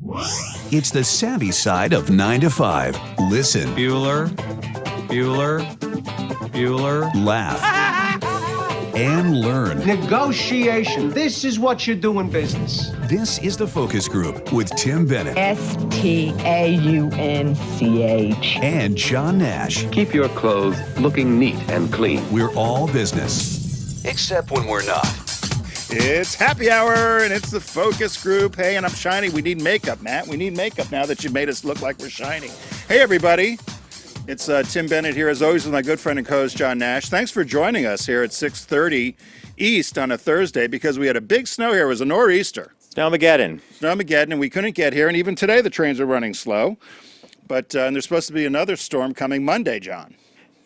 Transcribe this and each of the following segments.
It's the savvy side of 9 to 5. Listen. Bueller. Laugh. And learn. Negotiation. This is what you do in business. This is The Focus Group with Tim Bennett. Staunch. And John Nash. Keep your clothes looking neat and clean. We're all business. Except when we're not. It's happy hour, and it's the focus group. Hey, and I'm shiny. We need makeup, Matt. We need makeup now that you've made us look like we're shiny. Hey, everybody. It's Tim Bennett here, as always, with my good friend and co-host, John Nash. Thanks for joining us here at 6:30 East on a Thursday, because we had a big snow here. It was a nor'easter. Snowmageddon. Snowmageddon, and we couldn't get here. And even today, the trains are running slow. But and there's supposed to be another storm coming Monday, John.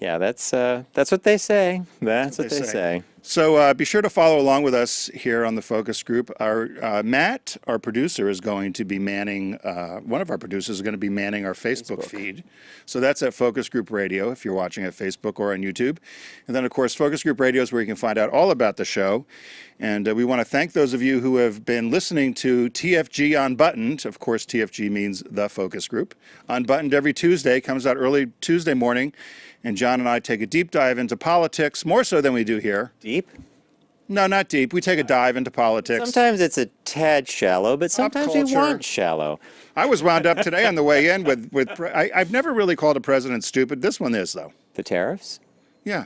Yeah, that's what they say. That's what they say. So be sure to follow along with us here on the focus group. Our Matt, our producer, is going to be manning, one of our producers is going to be manning our Facebook feed. So that's at Focus Group Radio if you're watching at Facebook or on YouTube. And then, of course, Focus Group Radio is where you can find out all about the show. And we want to thank those of you who have been listening to TFG Unbuttoned. Of course, TFG means The Focus Group. Unbuttoned every Tuesday, comes out early Tuesday morning. And John and I take a deep dive into politics, more so than we do here. Deep? No, not deep. We take a dive into politics. Sometimes it's a tad shallow, but sometimes we culture. want shallow. I was wound up today on the way in with I've never really called a president stupid. This one is, though. The tariffs? Yeah.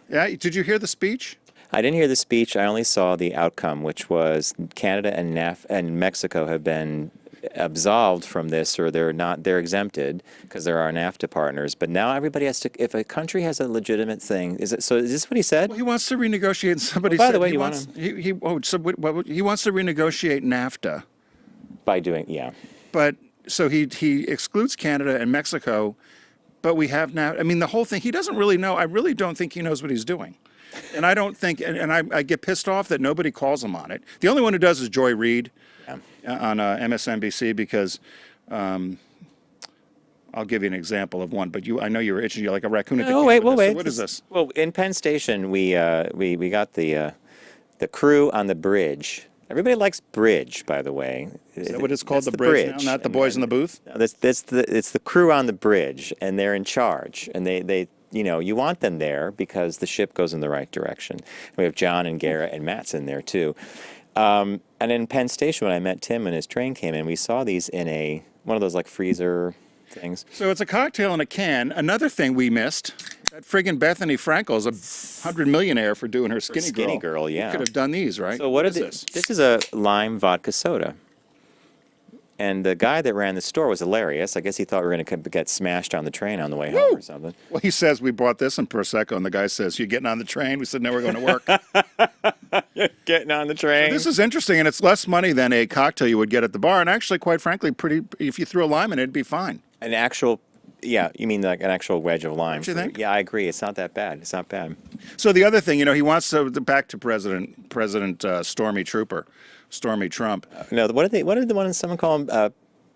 Yeah. Did you hear the speech? I didn't hear the speech. I only saw the outcome, which was Canada and Mexico have been absolved from this, or they're exempted because they're our NAFTA partners. But now everybody has to, if a country has a legitimate thing, is this what he said? Well, he wants to renegotiate, and somebody by said the way, he wants he wants to renegotiate NAFTA. By doing, yeah. But so he excludes Canada and Mexico, but we have now, I mean, the whole thing, he doesn't really know. I really don't think he knows what he's doing. And I don't think, and I get pissed off that nobody calls him on it. The only one who does is Joy Reid. Yeah. On MSNBC, because I'll give you an example of one, but I know you were itching. You're like a raccoon at the wait. So what is this? Well, in Penn Station, we got the crew on the bridge. Everybody likes bridge, by the way. Is that what it's called, the bridge now? Not the boys in the booth? No, it's the crew on the bridge, and they're in charge, and they you want them there because the ship goes in the right direction. We have John and Garrett and Matt's in there too. And in Penn Station, when I met Tim and his train came in, we saw these in one of those like freezer things. So it's a cocktail in a can. Another thing we missed, that friggin' Bethany Frankel's $100 millionaire for doing her Skinny Girl. Yeah. You could have done these, right? So what is this? This is a lime vodka soda. And the guy that ran the store was hilarious. I guess he thought we were going to get smashed on the train on the way home or something. Well, he says we bought this in Prosecco, and the guy says, "You getting on the train?" We said, "No, we're going to work." Getting on the train. So this is interesting, and it's less money than a cocktail you would get at the bar, and actually, quite frankly, if you threw a lime in it, it'd be fine. An actual, yeah, you mean like an actual wedge of lime. Don't you think? Yeah, I agree. It's not that bad. It's not bad. So the other thing, he wants to, back to President Stormy Trump. No, what did the one someone call him?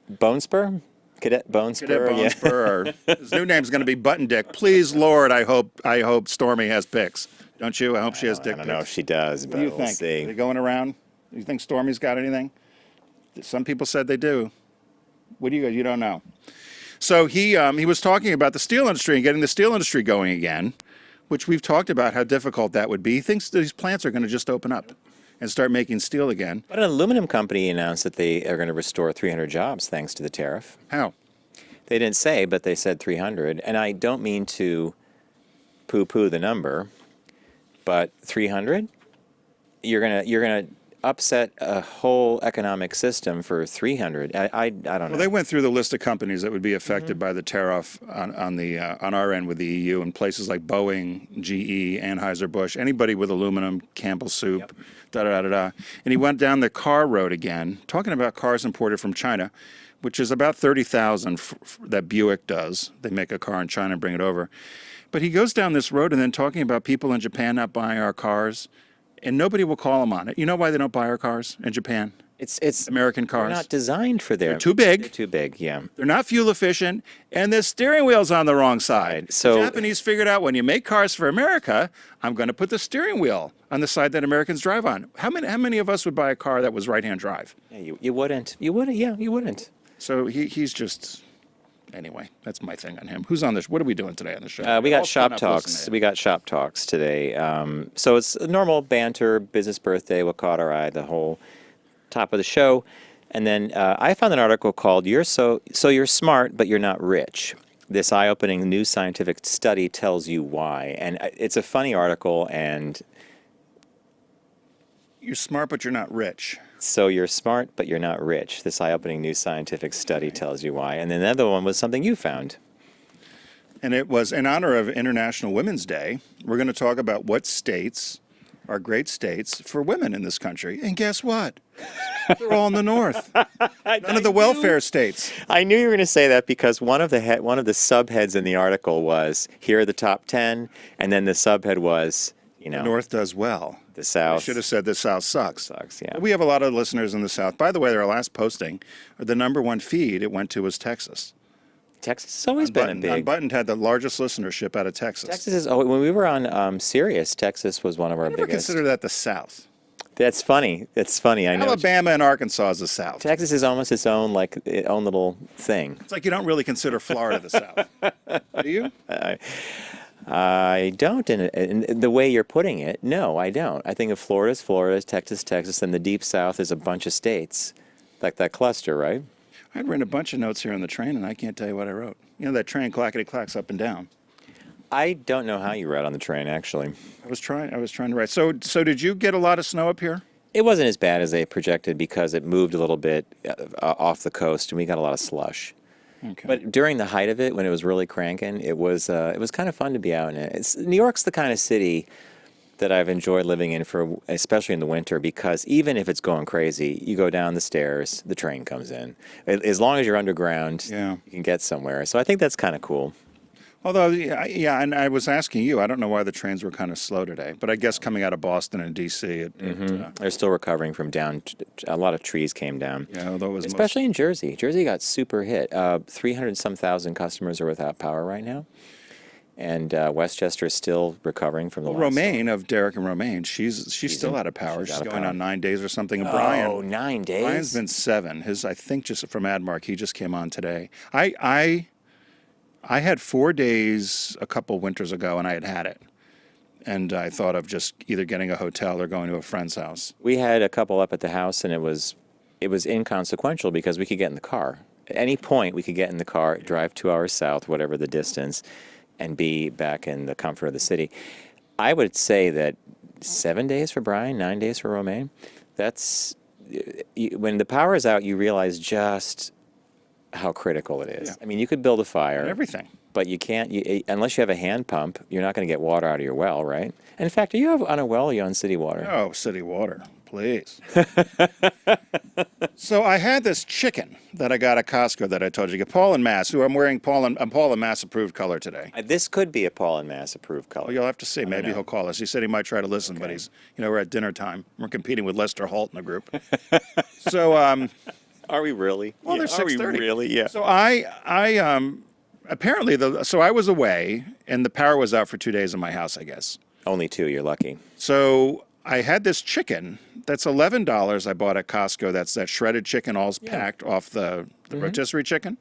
Bone Spur? Cadet Bone Spur? Cadet Bone Spur. His new name's going to be Button Dick. Please, Lord, I hope Stormy has pics. Don't you? I hope she has dick pics. I don't know if she does, but what do you we'll think? see. Are they going around? You think Stormy's got anything? Some people said they do. What do you don't know. So he was talking about the steel industry and getting the steel industry going again, which we've talked about how difficult that would be. He thinks these plants are going to just open up and start making steel again. But an aluminum company announced that they are going to restore 300 jobs thanks to the tariff. How? They didn't say, but they said 300. And I don't mean to poo-poo the number, but 300? You're gonna upset a whole economic system for 300. I don't know. Well, they went through the list of companies that would be affected by the tariff on our end with the EU, and places like Boeing, GE, Anheuser-Busch, anybody with aluminum, Campbell Soup, da-da-da-da-da. And he went down the car road again, talking about cars imported from China, which is about 30,000 that Buick does. They make a car in China and bring it over. But he goes down this road and then talking about people in Japan not buying our cars, and nobody will call him on it. You know why they don't buy our cars in Japan? It's American cars. They're not designed for them. They're too big. They're too big, yeah. They're not fuel efficient, and the steering wheel's on the wrong side. So the Japanese figured out, when you make cars for America, I'm going to put the steering wheel on the side that Americans drive on. How many of us would buy a car that was right-hand drive? Yeah, you wouldn't. You wouldn't. Yeah, you wouldn't. So he's just. Anyway, that's my thing on him. Who's on this? What are we doing today on the show? We All got shop spun up talks. listening. We got shop talks today. So it's a normal banter, business birthday, what caught our eye, the whole top of the show. And then I found an article called "You're You're Smart, but You're Not Rich." This eye-opening new scientific study tells you why. And it's a funny article, and You're smart, but you're not rich. so you're smart, but you're not rich. This eye-opening new scientific study tells you why. And then the other one was something you found. And it was in honor of International Women's Day. We're going to talk about what states are great states for women in this country. And guess what? They're all in the north. None of the welfare states. I knew you were going to say that because one of the subheads in the article was, here are the top 10, and then the subhead was, The north does well. the I South should have said the South sucks. sucks, yeah. We have a lot of listeners in the South. By the way, their last posting, the number one feed it went to was Texas. Texas has always been a big... Unbuttoned had the largest listenership out of Texas. Texas is... Oh, when we were on Sirius, Texas was one of our I never biggest... consider that the South. That's funny. It's funny, I know. Alabama and Arkansas is the South. Texas is almost its own little thing. It's like you don't really consider Florida the South. Do you? I don't, in the way you're putting it. No, I don't. I think of Florida's Florida, Texas, and the Deep South is a bunch of states, like that cluster, right? I'd written a bunch of notes here on the train, and I can't tell you what I wrote. You know that train clackety-clacks up and down. I don't know how you read on the train, actually. I was trying to write. So did you get a lot of snow up here? It wasn't as bad as they projected because it moved a little bit off the coast, and we got a lot of slush. Okay. But during the height of it, when it was really cranking, it was kind of fun to be out in it. New York's the kind of city that I've enjoyed living in especially in the winter, because even if it's going crazy, you go down the stairs, the train comes in. As long as you're underground, Yeah. you can get somewhere. So I think that's kind of cool. Although, yeah, and I was asking you, I don't know why the trains were kind of slow today, but I guess coming out of Boston and D.C., They're still recovering from a lot of trees came down. yeah, although it was Especially in Jersey. Jersey got super hit. 300-some thousand customers are without power right now. And Westchester is still recovering from the last Romaine of Derek and Romaine, she's still out of power. she's She's out of going power. on 9 days or something. And Oh, Brian, 9 days? Brian's been 7. I think just from Admark, he just came on today. I had 4 days a couple winters ago, and I had it. And I thought of just either getting a hotel or going to a friend's house. We had a couple up at the house, and it was inconsequential because we could get in the car. At any point, we could get in the car, drive 2 hours south, whatever the distance, and be back in the comfort of the city. I would say that 7 days for Brian, 9 days for Romaine, when the power is out, you realize just how critical it is. Yeah. I mean, you could build a fire. Everything. But you can't, unless you have a hand pump, you're not going to get water out of your well, right? And in fact, are you on a well or are you on city water? Oh, city water, please. So I had this chicken that I got at Costco that I told you to get. Paul and Mass, who I'm wearing Paul and Mass approved color today. This could be a Paul and Mass approved color. Well, you'll have to see. Maybe he'll call us. He said he might try to listen, but we're at dinner time. We're competing with Lester Holt in the group. So, Are we really? well, Yeah, they're are we 6:30. really? Yeah. So apparently I was away and the power was out for 2 days in my house, I guess. Only 2. You're lucky. So I had this chicken that's $11 I bought at Costco. That's that shredded chicken, all packed off the rotisserie chicken.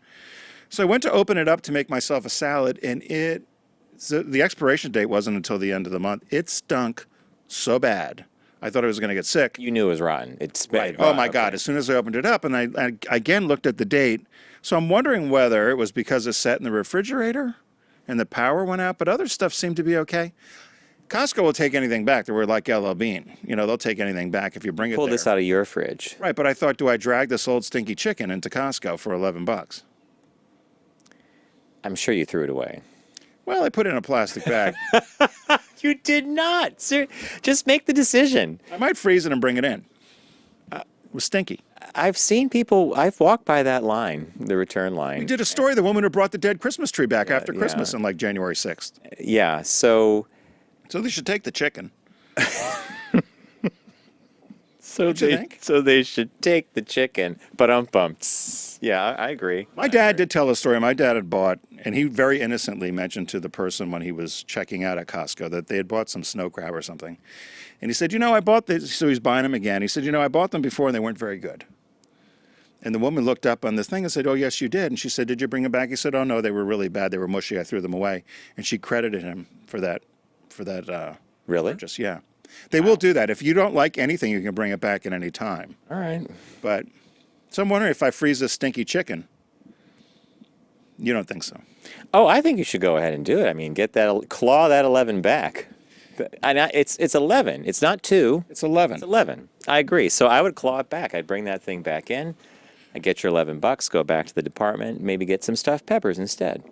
So I went to open it up to make myself a salad, and the expiration date wasn't until the end of the month. It stunk so bad. I thought I was going to get sick. You knew it was rotten. It's Right. Oh my God! As soon as I opened it up, and I again looked at the date, so I'm wondering whether it was because it sat in the refrigerator, and the power went out. But other stuff seemed to be okay. Costco will take anything back. They were like LL Bean. They'll take anything back if you bring it Pull there. this out of your fridge. Right, but I thought, do I drag this old stinky chicken into Costco for $11? I'm sure you threw it away. Well, I put it in a plastic bag. You did not. Sir, just make the decision. I might freeze it and bring it in. It was stinky. I've seen people. I've walked by that line, the return line. We did a story, the woman who brought the dead Christmas tree back after yeah. Christmas on like January 6th. Yeah. So So they should take the chicken. So What'd you think? So they should take the chicken. But yeah, I agree. My dad did tell a story. My dad had bought, and he very innocently mentioned to the person when he was checking out at Costco that they had bought some snow crab or something. And he said, I bought this. So he's buying them again. He said, I bought them before and they weren't very good. And the woman looked up on this thing and said, "Oh, yes, you did." And she said, "Did you bring them back?" He said, "Oh, no, they were really bad. They were mushy. I threw them away." And she credited him for that Really? purchase. Yeah. They will do that. If you don't like anything, you can bring it back at any time. All right. But so I'm wondering if I freeze this stinky chicken. You don't think so? Oh, I think you should go ahead and do it. I mean, claw that 11 back. And it's 11. It's not 2. It's 11. It's 11. I agree. So I would claw it back. I'd bring that thing back in. I'd get your $11, go back to the department, maybe get some stuffed peppers instead.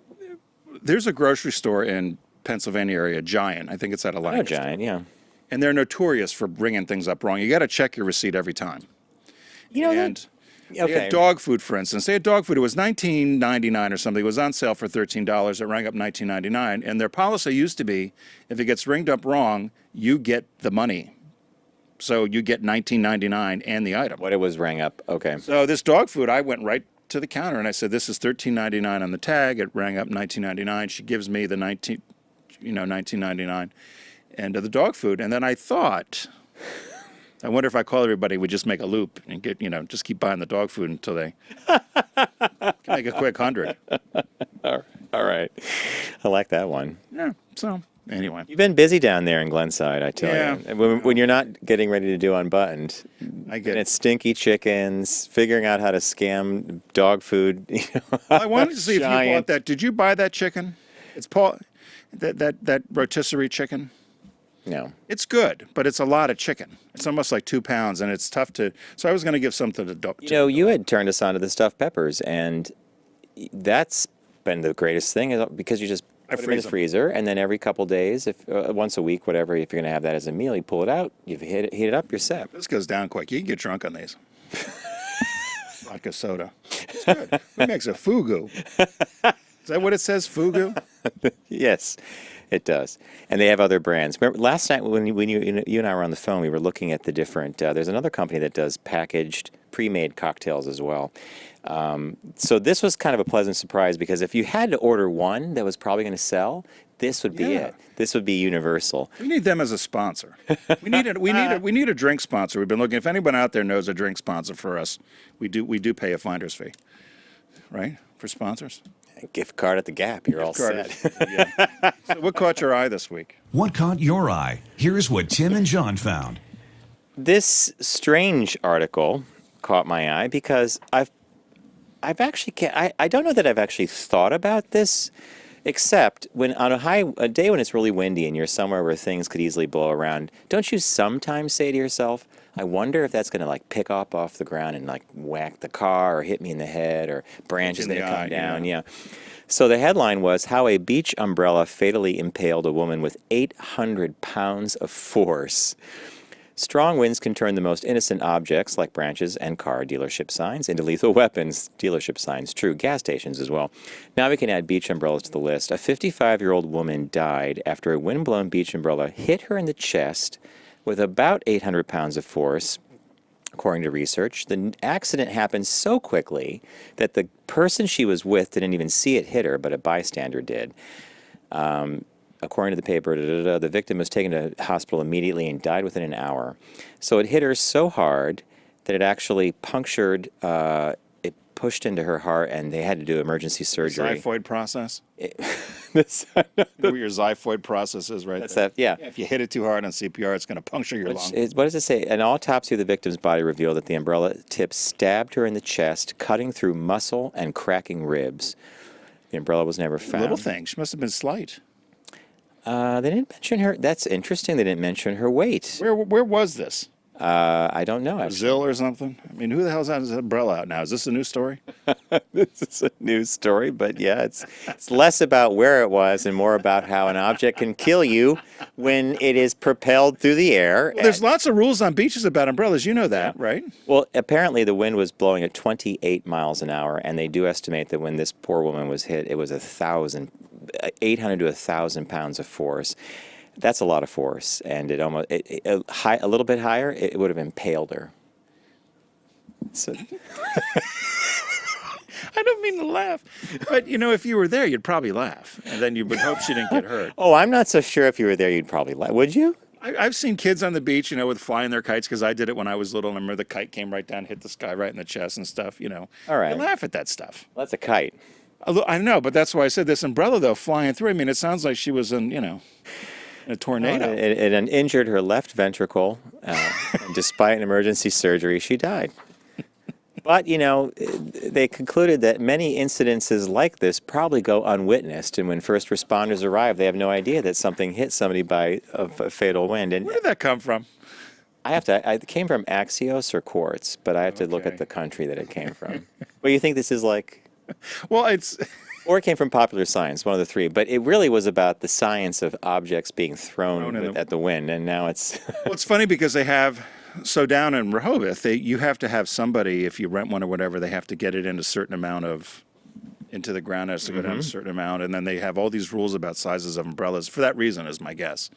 There's a grocery store in Pennsylvania area, Giant. I think it's at a Oh, Giant, yeah. And they're notorious for bringing things up wrong. You got to check your receipt every time. You know, And they okay. had dog food, for instance. They had dog food. It was $19.99 or something. It was on sale for $13. It rang up $19.99. And their policy used to be, if it gets ringed up wrong, you get the money. So you get $19.99 and the item. What it was rang up. Okay. So this dog food, I went right to the counter and I said, "This is $13.99 on the tag." It rang up $19.99. She gives me the $19.99 and the dog food. And then I thought, I wonder if I call everybody, we just make a loop and get, just keep buying the dog food until they can make a quick 100. All right. I like that one. Yeah. So anyway, You've been busy down there in Glenside, I tell Yeah. you. And when you're not getting ready to do Unbuttoned, I get and it. it's stinky chickens, figuring out how to scam dog food. I wanted to see if you bought Giant. that. Did you buy that chicken? It's that rotisserie chicken. No. It's good, but it's a lot of chicken. It's almost like 2 pounds, and it's tough to. So I was going to give some to the dog. You had turned us on to the stuffed peppers, and that's been the greatest thing because you just put them in freeze the them. freezer, and then every couple days, if once a week, whatever, if you're going to have that as a meal, you pull it out, you heat it up, you're set. This goes down quick. You can get drunk on these. Vodka soda. It's good. It makes a fugu. Is that what it says, fugu? Yes, it does. And they have other brands. Remember, last night when you and I were on the phone, we were looking at the different, there's another company that does packaged, pre-made cocktails as well. So this was kind of a pleasant surprise because if you had to order one that was probably going to sell, this would be Yeah. it. This would be universal. We need them as a sponsor. We need a drink sponsor. We've been looking. If anyone out there knows a drink sponsor for us, we do pay a finder's fee, right, for sponsors. A gift card at the Gap, you're all Card set. is- yeah. So what caught your eye this week? What caught your eye? Here's what Tim and John found. This strange article caught my eye because I've actually I don't know that I've actually thought about this, except when on a day when it's really windy and you're somewhere where things could easily blow around. Don't you sometimes say to yourself, "I wonder if that's going to like pick up off the ground and like whack the car or hit me in the head or branches in the that come eye, down?" yeah. Yeah. So the headline was how a beach umbrella fatally impaled a woman with 800 pounds of force. Strong winds can turn the most innocent objects, like branches and car dealership signs, into lethal weapons. Dealership signs, true, gas stations as well. Now we can add beach umbrellas to the list. A 55-year-old woman died after a windblown beach umbrella hit her in the chest with about 800 pounds of force, according to research. The accident happened so quickly that the person she was with didn't even see it hit her, but a bystander did. According to the paper, the victim was taken to hospital immediately and died within an hour. So it hit her so hard that it actually punctured, it pushed into her heart, and they had to do emergency surgery. Xiphoid process. This- Where your xiphoid process is right That's there. that, yeah. If you hit it too hard on CPR, it's going to puncture your lung. What does it say? An autopsy of the victim's body revealed that the umbrella tip stabbed her in the chest, cutting through muscle and cracking ribs. The umbrella was never found. Little thing. She must have been slight. They didn't mention her. That's interesting. They didn't mention her weight. Where was this? I don't know. Actually. Brazil or something? I mean, who the hell's has his umbrella out now? Is this a new story? This is a news story, but yeah, it's less about where it was and more about how an object can kill you when it is propelled through the air. Well, there's lots of rules on beaches about umbrellas. You know that, right? Well, apparently the wind was blowing at 28 miles an hour, and they do estimate that when this poor woman was hit, it was 800 to 1,000 pounds of force. That's a lot of force, and a little bit higher, it would have impaled her. So, I don't mean to laugh, but if you were there, you'd probably laugh, and then you would hope she didn't get hurt. oh, I'm not so sure if you were there, you'd probably laugh. Would you? I've seen kids on the beach, with flying their kites, because I did it when I was little. And I remember the kite came right down, hit the sky right in the chest and stuff, All right. You laugh at that stuff. Well, that's a kite. I know, but that's why I said this umbrella, though, flying through. I mean, it sounds like she was in a tornado. It injured her left ventricle. And despite an emergency surgery, she died. But, they concluded that many incidences like this probably go unwitnessed. And when first responders arrive, they have no idea that something hit somebody by a fatal wind. And Where did that come from? it came from Axios or Quartz, but I have to look at the country that it came from. Well, you think this is like... Well, Or it came from Popular Science, one of the three. But it really was about the science of objects being thrown at the wind. And now it's... Well, it's funny because they have... So down in Rehoboth, you have to have somebody, if you rent one or whatever, they have to get it in a certain amount into the ground. It has to go down a certain amount. And then they have all these rules about sizes of umbrellas. For that reason, is my guess.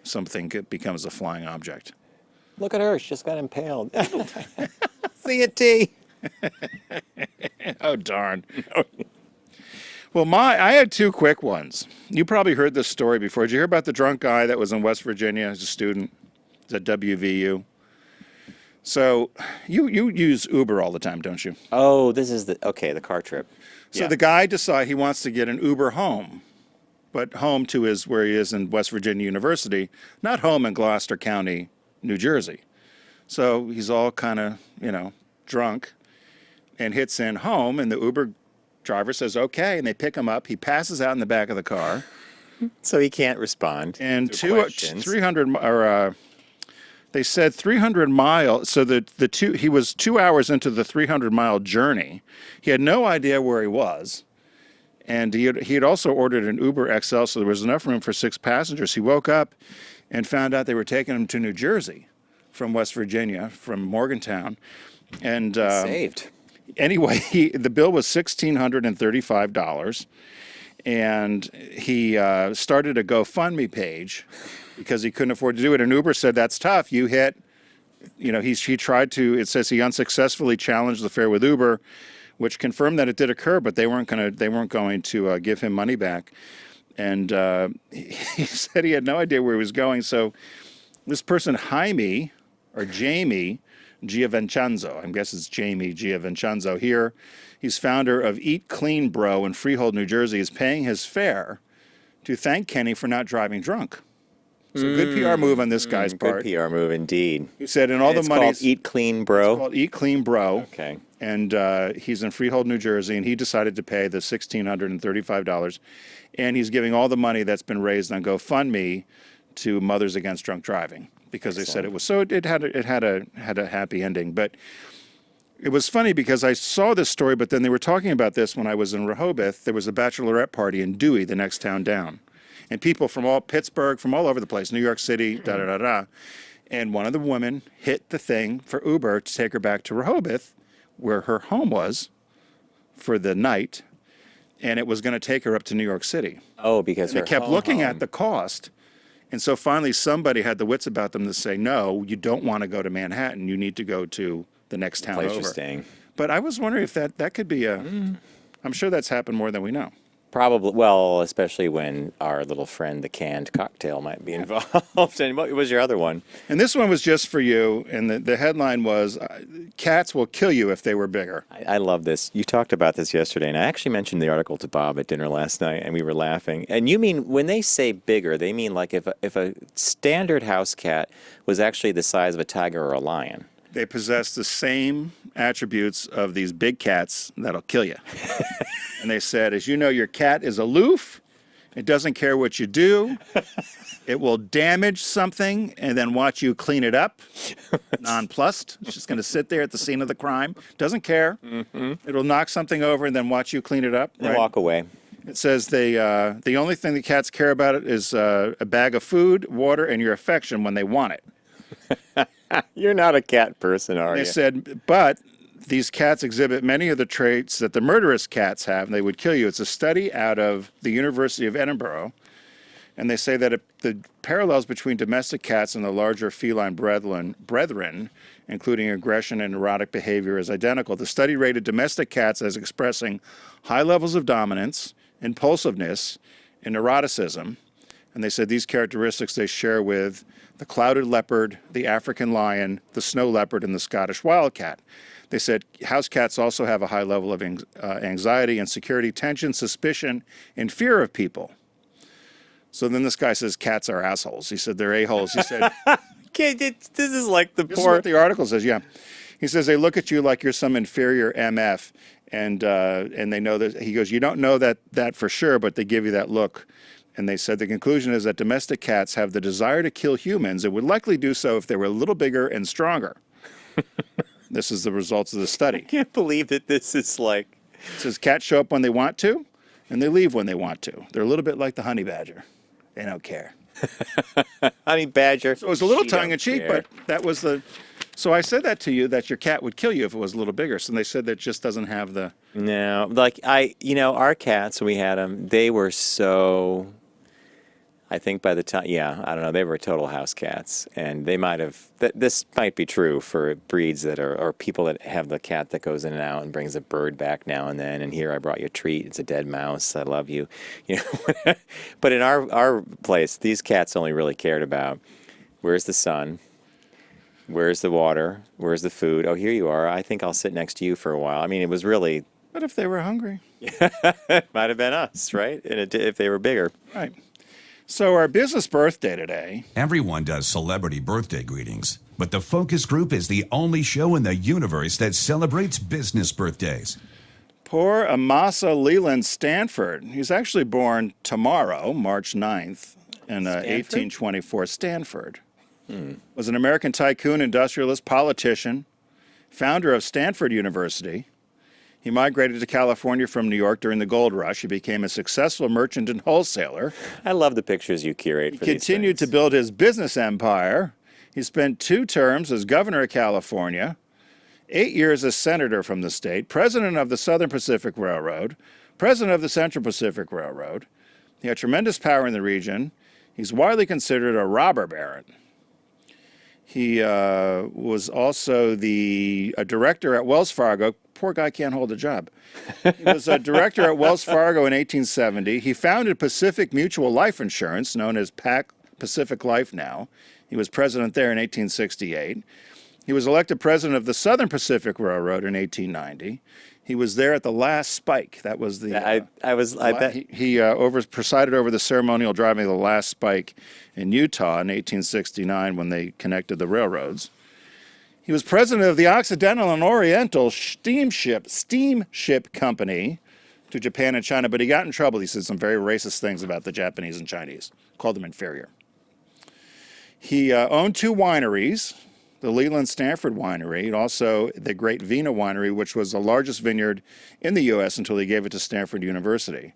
Something becomes a flying object. Look at her. She just got impaled. See it, T. Oh, darn. Well, I had two quick ones. You probably heard this story before. Did you hear about the drunk guy that was in West Virginia as a student? It's at WVU. So you use Uber all the time, don't you? Oh, this is the car trip. So the guy decides he wants to get an Uber home, but home to where he is in West Virginia University, not home in Gloucester County, New Jersey. So he's all kind of, drunk and hits in home, and the Uber driver says, okay, and they pick him up. He passes out in the back of the car. So he can't respond. And to questions. 300, or they said 300 miles. So he was 2 hours into the 300-mile journey. He had no idea where he was. And he had also ordered an Uber XL, so there was enough room for 6 passengers. He woke up and found out they were taking him to New Jersey from West Virginia, from Morgantown. And saved. Anyway, the bill was $1,635. And he started a GoFundMe page because he couldn't afford to do it. And Uber said, that's tough. You hit, he tried to, it says he unsuccessfully challenged the fare with Uber, which confirmed that it did occur, but they weren't going to give him money back. And he said he had no idea where he was going. So this person, Jamie Giavincenzo, I guess it's Jamie Giavincenzo here, he's founder of Eat Clean Bro in Freehold, New Jersey, is paying his fare to thank Kenny for not driving drunk. So good PR move on this guy's part. Good PR move indeed. He said, and all the money. It's called Eat Clean Bro. It's called Eat Clean Bro. Okay. And he's in Freehold, New Jersey, and he decided to pay the $1,635, and he's giving all the money that's been raised on GoFundMe to Mothers Against Drunk Driving because they said it was so it had a happy ending. But it was funny because I saw this story, but then they were talking about this when I was in Rehoboth. There was a bachelorette party in Dewey, the next town down, and people from Pittsburgh, from all over the place, New York City, and one of the women hit the thing for Uber to take her back to Rehoboth, where her home was, for the night, and it was going to take her up to New York City. Oh, because they kept looking at the cost. And so finally somebody had the wits about them to say, no, you don't want to go to Manhattan. You need to go to the next town over. You're staying. But I was wondering if that could be I'm sure that's happened more than we know. Probably, well, especially when our little friend, the canned cocktail, might be involved. And what was your other one? And this one was just for you, and the headline was, cats will kill you if they were bigger. I love this. You talked about this yesterday, and I actually mentioned the article to Bob at dinner last night, and we were laughing. And you mean, when they say bigger, they mean like if a standard house cat was actually the size of a tiger or a lion. They possess the same attributes of these big cats that'll kill you. And they said, as you know, your cat is aloof. It doesn't care what you do. It will damage something and then watch you clean it up. Nonplussed. It's just going to sit there at the scene of the crime. Doesn't care. Mm-hmm. It'll knock something over and then watch you clean it up. And walk away. It says the only thing the cats care about it is a bag of food, water, and your affection when they want it. You're not a cat person, are you? They said, but these cats exhibit many of the traits that the murderous cats have, and they would kill you. It's a study out of the University of Edinburgh, and they say that the parallels between domestic cats and the larger feline brethren, including aggression and erotic behavior, is identical. The study rated domestic cats as expressing high levels of dominance, impulsiveness, and eroticism, And they said these characteristics they share with the clouded leopard, the African lion, the snow leopard, and the Scottish wildcat. They said house cats also have a high level of anxiety, insecurity, tension, suspicion, and fear of people. So then this guy says cats are assholes. He said they're a-holes. He said, This is like the this is what the article says, yeah. He says they look at you like you're some inferior MF, and they know that. He goes, you don't know that for sure, but they give you that look. And they said the conclusion is that domestic cats have the desire to kill humans and would likely do so if they were a little bigger and stronger. This is the results of the study. I can't believe that this is like. It says cats show up when they want to, and they leave when they want to. They're a little bit like the honey badger. They don't care. Honey badger. So it was a little She don't tongue-in-cheek, care. but that was the... So I said that to you, that your cat would kill you if it was a little bigger. So they said that just doesn't have the... No, like our cats, when we had them, they were so, I think by the time, I don't know, they were total house cats. And they might have, this might be true for breeds that are, or people that have the cat that goes in and out and brings a bird back now and then. And here, I brought you a treat. It's a dead mouse. I love you. But in our place, these cats only really cared about, where's the sun? Where's the water? Where's the food? Oh, here you are. I think I'll sit next to you for a while. I mean, it was really... But if they were hungry. It might have been us, right? And if they were bigger. Right. So our business birthday today. Everyone does celebrity birthday greetings, but the Focus Group is the only show in the universe that celebrates business birthdays. Poor Amasa Leland Stanford. He's actually born tomorrow, March 9th, in 1824. Stanford. Was an American tycoon, industrialist, politician, founder of Stanford University. He migrated to California from New York during the gold rush. He became a successful merchant and wholesaler. I love the pictures you curate for He these continued to things. build his business empire. He spent 2 terms as governor of California, 8 years as senator from the state, president of the Southern Pacific Railroad, president of the Central Pacific Railroad. He had tremendous power in the region. He's widely considered a robber baron. He was also a director at Wells Fargo. Poor guy can't hold a job. He was a director at Wells Fargo in 1870. He founded Pacific Mutual Life Insurance, known as Pacific Life now. He was president there in 1868. He was elected president of the Southern Pacific Railroad in 1890. He was there at the last spike. That was the. I bet He presided over the ceremonial driving of the last spike in Utah in 1869 when they connected the railroads. He was president of the Occidental and Oriental Steamship Company to Japan and China, but he got in trouble. He said some very racist things about the Japanese and Chinese, called them inferior. He owned 2 wineries, the Leland Stanford Winery, and also the Great Vina Winery, which was the largest vineyard in the U.S. until he gave it to Stanford University.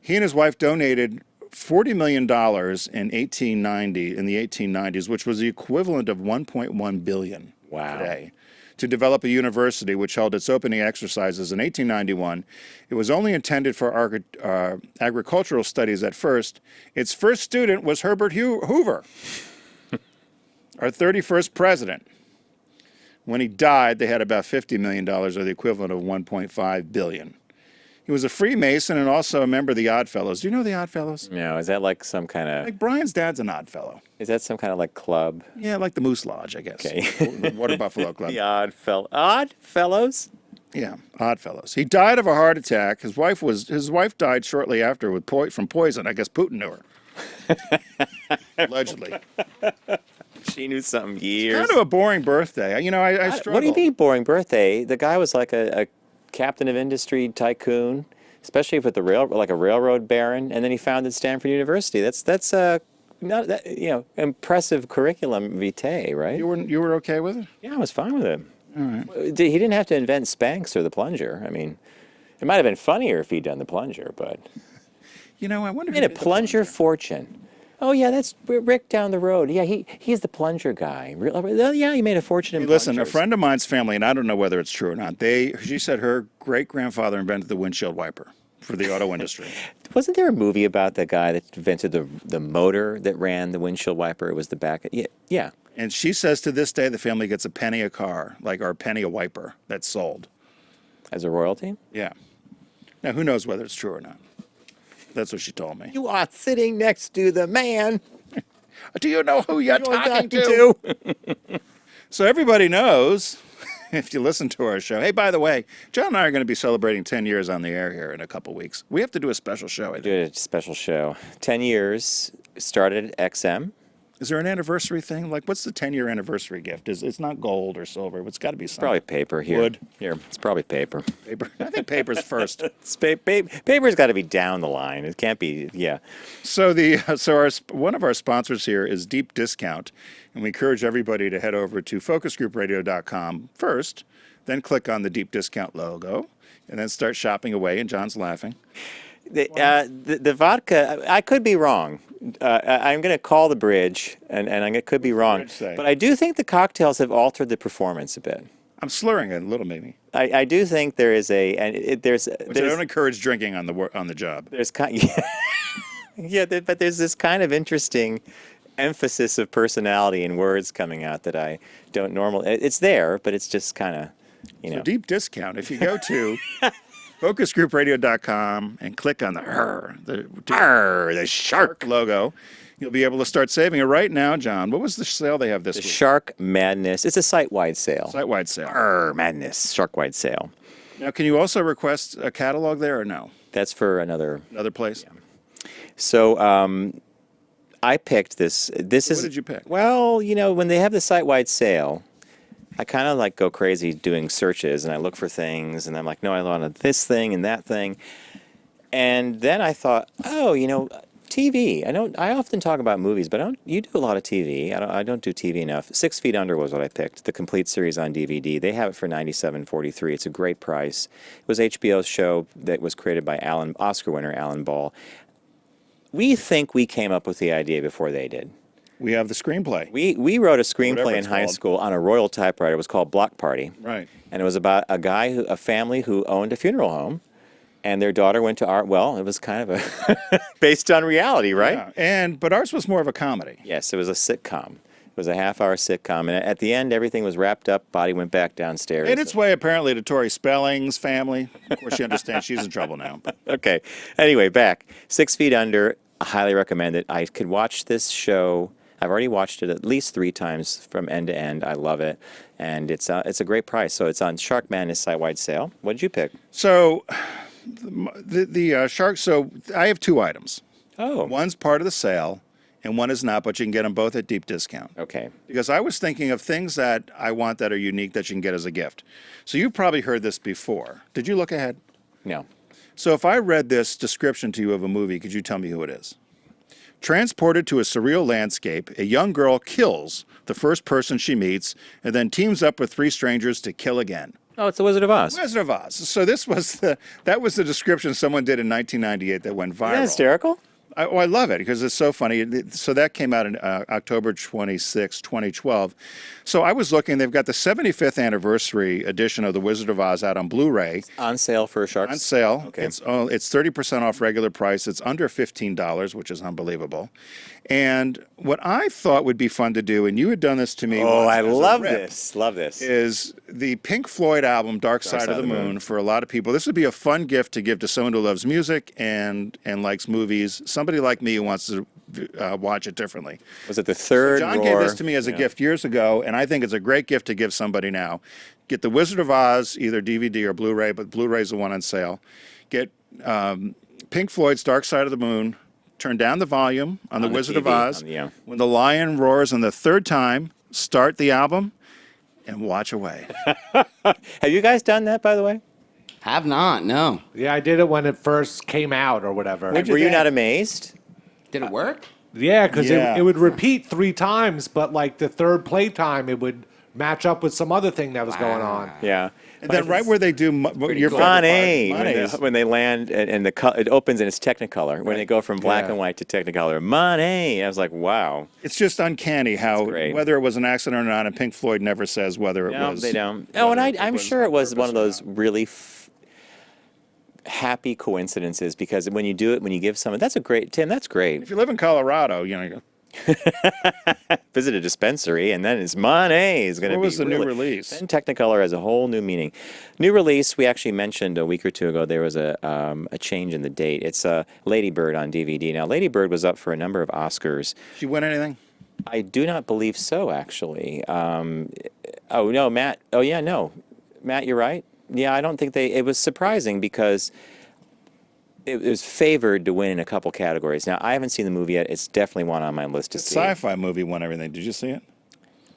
He and his wife donated $40 million in the 1890s, which was the equivalent of $1.1 billion today, to develop a university which held its opening exercises in 1891. It was only intended for agricultural studies at first. Its first student was Herbert Hoover, our 31st president. When he died, they had about $50 million, or the equivalent of $1.5 billion. He was a Freemason and also a member of the Odd Fellows. Do you know the Odd Fellows? No, is that like some kind of... Like Brian's dad's an Odd Fellow. Is that some kind of like club? Yeah, like the Moose Lodge, I guess. Okay. The Water Buffalo Club. The Odd Fellows? Yeah, Odd Fellows. He died of a heart attack. His wife died shortly after from poison. I guess Putin knew her. Allegedly. She knew something years. Kind of a boring birthday. I struggle. What do you mean boring birthday? The guy was like a captain of industry tycoon, especially with a railroad baron, and then he founded Stanford University. That's not that, impressive curriculum vitae, right? You were okay with it? Yeah, I was fine with it. All right. He didn't have to invent Spanx or the plunger. I mean, it might have been funnier if he'd done the plunger, but I wonder. he made a plunger fortune. Oh yeah, that's Rick down the road. Yeah, he's the plunger guy. Yeah, he made a fortune in Listen, a plungers. friend of mine's family, and I don't know whether it's true or not. She said her great-grandfather invented the windshield wiper for the auto industry. Wasn't there a movie about that guy that invented the motor that ran the windshield wiper? It was the back. Yeah. And she says to this day the family gets a penny a car, or a penny a wiper that's sold. As a royalty? Yeah. Now, who knows whether it's true or not? That's what she told me. You are sitting next to the man Do you know who you're you're talking talking to? So everybody knows, if you listen to our show. Hey, by the way, John and I are going to be celebrating 10 years on the air here in a couple weeks. We have to do a special show, I think. Do a special show. 10 years, started at XM. Is there an anniversary thing? Like, what's the 10-year anniversary gift? It's not gold or silver. It's got to be something. Probably paper here. Wood. Here, it's probably paper. Paper. I think paper's first. Paper's got to be down the line. It can't be, yeah. So one of our sponsors here is Deep Discount, and we encourage everybody to head over to focusgroupradio.com first, then click on the Deep Discount logo, and then start shopping away. And John's laughing. The vodka, I could be wrong. I'm going to call the bridge, and I could be wrong. bridge say? But I do think the cocktails have altered the performance a bit. I'm slurring it a little, maybe. I do think there is there's Which I don't encourage drinking on the job. there's but there's this kind of interesting emphasis of personality and words coming out that I don't normally. It's there, but it's just kind of, So Deep Discount. If you go to focusgroupradio.com and click on the shark logo, you'll be able to start saving it right now, John. What was the sale they have this week? Shark Madness. It's a site-wide sale. Site-wide sale. Madness. Shark-wide sale. Now, can you also request a catalog there or no? That's for another place? So I picked this. This is. What did you pick? Well, when they have the site-wide sale, I kind of like go crazy doing searches, and I look for things, and I'm like, no, I want this thing and that thing, and then I thought, TV. I often talk about movies, but you do a lot of TV. I don't do TV enough. 6 Feet Under was what I picked, the complete series on DVD. They have it for $97.43. It's a great price. It was HBO's show that was created by Oscar winner Alan Ball. We think we came up with the idea before they did. We have the screenplay. We wrote a screenplay Whatever in it's high called. school on a Royal typewriter. It was called Block Party. Right. And it was about a family who owned a funeral home, and their daughter went to art. Well, it was kind of a based on reality, right? Yeah. But ours was more of a comedy. Yes, it was a sitcom. It was a half-hour sitcom, and at the end, everything was wrapped up. Body went back downstairs. In its way, apparently, to Tori Spelling's family. Of course, you understand she's in trouble now. But Okay. Anyway, back 6 Feet Under. I highly recommend it. I could watch this show. I've already watched it at least 3 times from end to end. I love it, and it's a great price. So it's on Shark Madness site-wide sale. What did you pick? So the shark. So I have 2 items. Oh, One's part of the sale, and one is not. But you can get them both at deep discount. okay. Because I was thinking of things that I want that are unique that you can get as a gift. So you've probably heard this before. Did you look ahead? No. So if I read this description to you of a movie, could you tell me who it is? Transported to a surreal landscape, a young girl kills the first person she meets and then teams up with 3 strangers to kill again. Oh, it's The Wizard of Oz. Wizard of Oz. So that was the description someone did in 1998 that went viral. Isn't that hysterical? I love it because it's so funny. So that came out in October 26, 2012. So I was looking. They've got the 75th anniversary edition of The Wizard of Oz out on Blu-ray. On sale for Sharks. On sale. Okay. It's 30% off regular price. It's under $15, which is unbelievable. And what I thought would be fun to do, and you had done this to me. Oh, once I as a love rip, this. Love this. is the Pink Floyd album Dark Side of the Moon for a lot of people. This would be a fun gift to give to someone who loves music and likes movies, somebody like me who wants to watch it differently. Was it the third John gave this to me as a gift years ago, and I think it's a great gift to give somebody now. Get The Wizard of Oz, either DVD or Blu-ray, but Blu-ray's the one on sale. Get Pink Floyd's Dark Side of the Moon. Turn down the volume on The Wizard of Oz. When the lion roars on the 3rd time, start the album and watch away. Have you guys done that, by the way? Have not, no. Yeah, I did it when it first came out or whatever. Were you not amazed? Did it work? Yeah, because Yeah. it would repeat 3 times, but like the 3rd playtime, it would match up with some other thing that was going on. Yeah. And then right where they do your favorite Money. part, Money's. When they land and it opens and it's Technicolor. When they go from black and white to Technicolor. Money. I was like, wow. It's just uncanny how, great. whether it was an accident or not, and Pink Floyd never says whether it No, was. they don't. Oh, and I'm sure it was one of purpose those really happy coincidences because when you do it, when you give someone, that's a great, Tim, that's great. If you live in Colorado, you Visit a dispensary, and then it's money is going to be. What was the new release? Then Technicolor has a whole new meaning. New release, we actually mentioned a week or two ago, there was a change in the date. It's Lady Bird on DVD. Now, Lady Bird was up for a number of Oscars. Did you win anything? I do not believe so, actually. Oh, no, Matt. Oh, yeah, no. Matt, you're right. Yeah, I don't think it was surprising because it was favored to win in a couple categories. Now, I haven't seen the movie yet. It's definitely one on my list to see. Sci-fi movie won everything. Did you see it?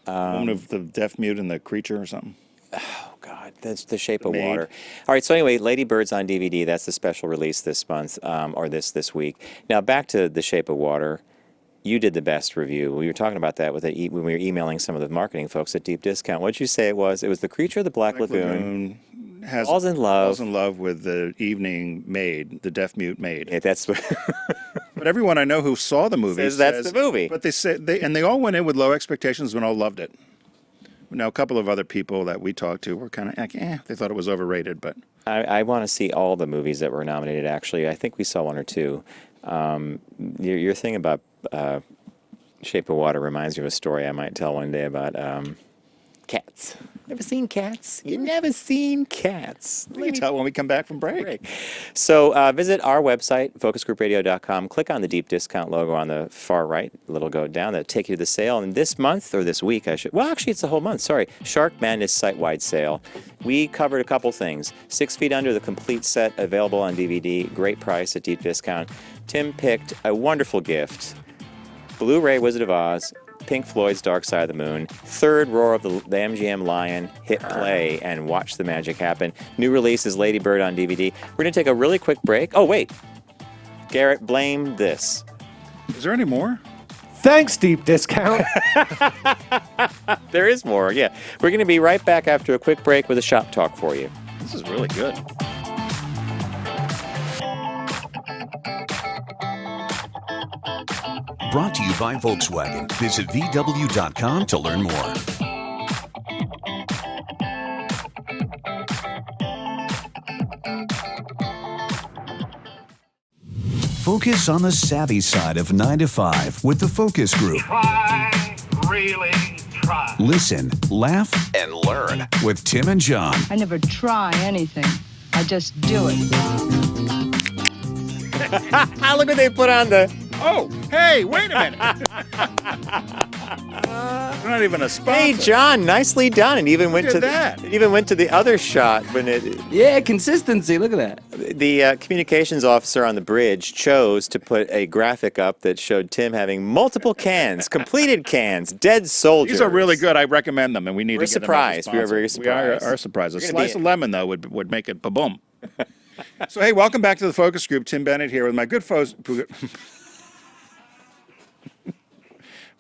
One of the deaf mute and the creature or something? Oh, God. That's The Shape of Water. All right, so anyway, Lady Bird's on DVD. That's the special release this month, or this week. Now, back to The Shape of Water. You did the best review. We were talking about that when we were emailing some of the marketing folks at Deep Discount. What did you say it was? It was The Creature of the Black Lagoon. Falls in love with the evening maid, the deaf mute maid. Yeah, that's what But everyone I know who saw the movie says that's the movie. But they all went in with low expectations and all loved it. Now, a couple of other people that we talked to were kind of like, they thought it was overrated. But I want to see all the movies that were nominated, actually. I think we saw one or two. Your thing about Shape of Water reminds me of a story I might tell one day about cats. Never seen cats? You never seen cats? we can tell when we come back from break. So visit our website, focusgroupradio.com. Click on the Deep Discount logo on the far right. It'll go down. That'll take you to the sale. And this month, or this week, well, actually, it's the whole month. Sorry. Shark Madness site-wide sale. We covered a couple things. 6 Feet Under, the complete set, available on DVD. Great price at Deep Discount. Tim picked a wonderful gift. Blu-ray Wizard of Oz, Pink Floyd's Dark Side of the Moon, third roar of the MGM Lion, hit play and watch the magic happen. New release is Lady Bird on DVD. We're going to take a really quick break. Oh, wait. Garrett, blame this. Is there any more? Thanks, Deep Discount. There is more, yeah. We're going to be right back after a quick break with a shop talk for you. This is really good. Brought to you by Volkswagen. Visit VW.com to learn more. Focus on the savvy side of 9 to 5 with the Focus Group. Try, really try. Listen, laugh, and learn with Tim and John. I never try anything. I just do it. Look what they put on the... Oh, hey, wait a minute. We're not even a sponsor. Hey, John, nicely done. And even went Look to at that. It even went to the other shot when it... Yeah, consistency. Look at that. The communications officer on the bridge chose to put a graphic up that showed Tim having multiple cans, completed cans, dead soldiers. These are really good. I recommend them, and we need We're to get surprised. them. We are very surprised. We are surprised. A We're gonna slice be- of lemon, though, would make it ba-boom. So, hey, welcome back to the Focus Group. Tim Bennett here with my good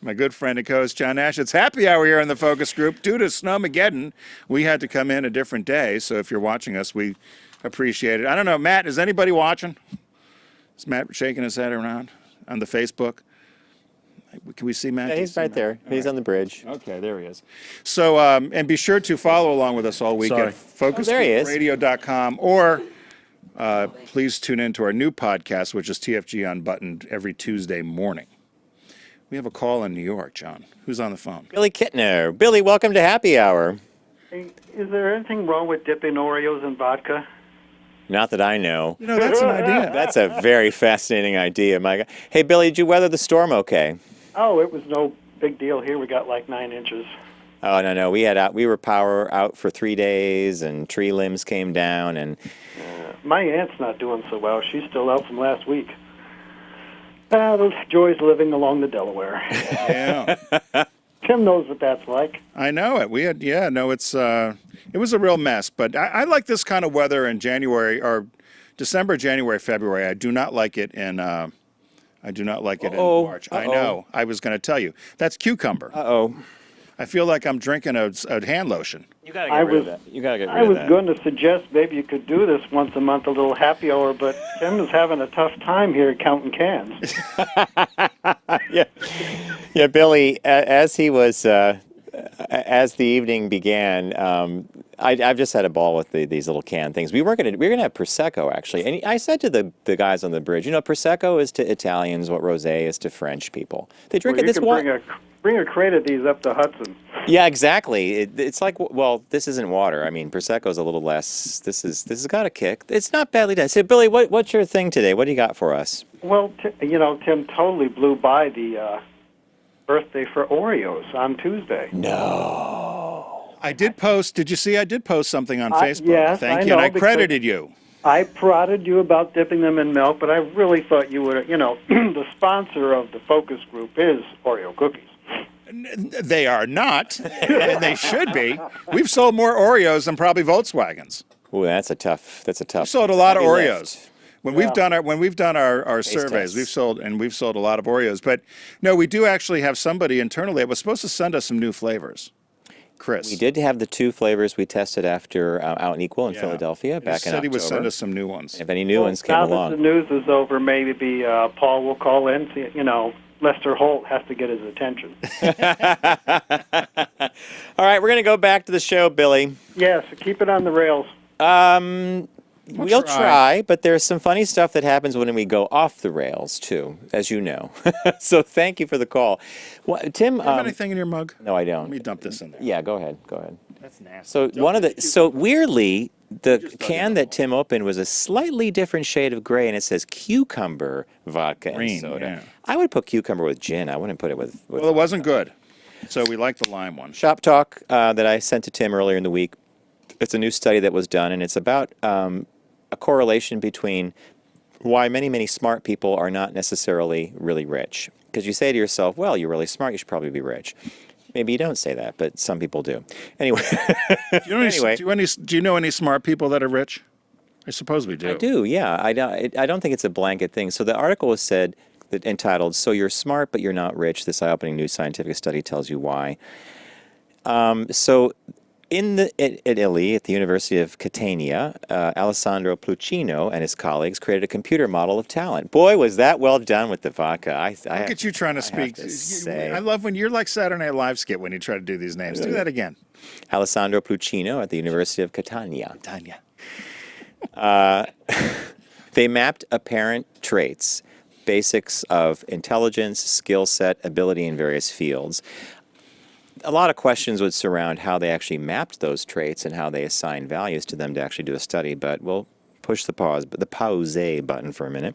my good friend and co-host John Nash. It's happy hour here in the Focus Group. Due to Snowmageddon, we had to come in a different day. So if you're watching us, we appreciate it. I don't know, Matt, is anybody watching? Is Matt shaking his head around on the Facebook? Can we see Matt? Yeah, he's right there. He's on the bridge. Okay, there he is. So, and be sure to follow along with us all week Sorry. at focusgroupradio.com, or please tune in to our new podcast, which is TFG Unbuttoned, every Tuesday morning. We have a call in New York, John. Who's on the phone? Billy Kittner. Billy, welcome to Happy Hour. Hey, is there anything wrong with dipping Oreos in vodka? Not that I know. You know, that's an idea. That's a very fascinating idea, my God. Hey, Billy, did you weather the storm okay? Oh, it was no big deal here. We got like 9 inches. Oh, no. We were power out for 3 days, and tree limbs came down, and... My aunt's not doing so well. She's still out from last week. Those joys living along the Delaware. Yeah. Tim knows what that's like. I know it. It was a real mess, but I like this kind of weather in January, or December, January, February. I do not like it in March. I know. I was going to tell you. That's cucumber. Uh-oh. I feel like I'm drinking a hand lotion. You got to get rid of that. You got to get rid I of was that. going to suggest maybe you could do this once a month, a little happy hour, but Tim is having a tough time here counting cans. Yeah, Billy, as the evening began, I've just had a ball with these little canned things. We were gonna have prosecco actually, and I said to the guys on the bridge, prosecco is to Italians what rosé is to French people. They drink it this water. Bring a crate of these up to Hudson. Yeah, exactly. It's like, well, this isn't water. I mean, prosecco's a little less. This has got a kick. It's not badly done. So, Billy, what's your thing today? What do you got for us? Well, Tim totally blew by the birthday for Oreos on Tuesday. No. I did post. Did you see? I did post something on Facebook. Yes, Thank I you, know, and I because credited you. I prodded you about dipping them in milk, but I really thought you would. The sponsor of the focus group is Oreo cookies. They are not, and they should be. We've sold more Oreos than probably Volkswagens. Ooh, that's a tough. We've sold a lot of heavy Oreos. lift. When we've done our surveys, tests. we've sold a lot of Oreos. But no, we do actually have somebody internally that was supposed to send us some new flavors. Chris. We did have the 2 flavors we tested after Out and Equal in Philadelphia back in October. He would send us some new ones. If any new ones came now along. that the news is over, maybe Paul will call in. Lester Holt has to get his attention. All right, we're going to go back to the show, Billy. Yes, keep it on the rails. We'll try, but there's some funny stuff that happens when we go off the rails, too, as you know. So thank you for the call. Well, Tim, Do you have anything in your mug? No, I don't. Let me dump this in there. Yeah, go ahead. That's nasty. So weirdly, the can that Tim opened was a slightly different shade of gray, and it says cucumber vodka Green, and soda. yeah. I would put cucumber with gin. I wouldn't put it with Well, it wasn't good. So we like the lime one. Shop Talk that I sent to Tim earlier in the week. It's a new study that was done, and it's about a correlation between why many smart people are not necessarily really rich. Because you say to yourself, well, you're really smart, you should probably be rich. Maybe you don't say that, but some people do. Anyway. Do you know any smart people that are rich? I suppose we do. I do, yeah. I don't think it's a blanket thing. So the article was entitled, "So You're Smart, But You're Not Rich. This eye-opening new scientific study tells you why." In Italy, at the University of Catania, Alessandro Plucino and his colleagues created a computer model of talent. Boy, was that well done with the vodka. Look at you trying to speak. I love when you're like Saturday Night Live skit when you try to do these names. Do that again. Alessandro Plucino at the University of Catania. They mapped apparent traits, basics of intelligence, skill set, ability in various fields. A lot of questions would surround how they actually mapped those traits and how they assigned values to them to actually do a study, but we'll push the pause button for a minute.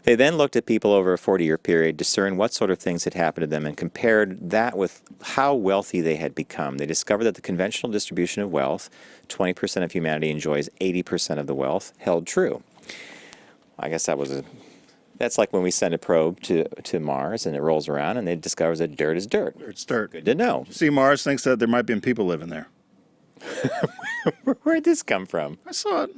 They then looked at people over a 40-year period, discerned what sort of things had happened to them, and compared that with how wealthy they had become. They discovered that the conventional distribution of wealth, 20% of humanity enjoys 80% of the wealth, held true. I guess that's like when we send a probe to Mars and it rolls around and it discovers that dirt is dirt. It's dirt. Good to know. See, Mars thinks that there might be people living there. Where'd this come from? I saw it.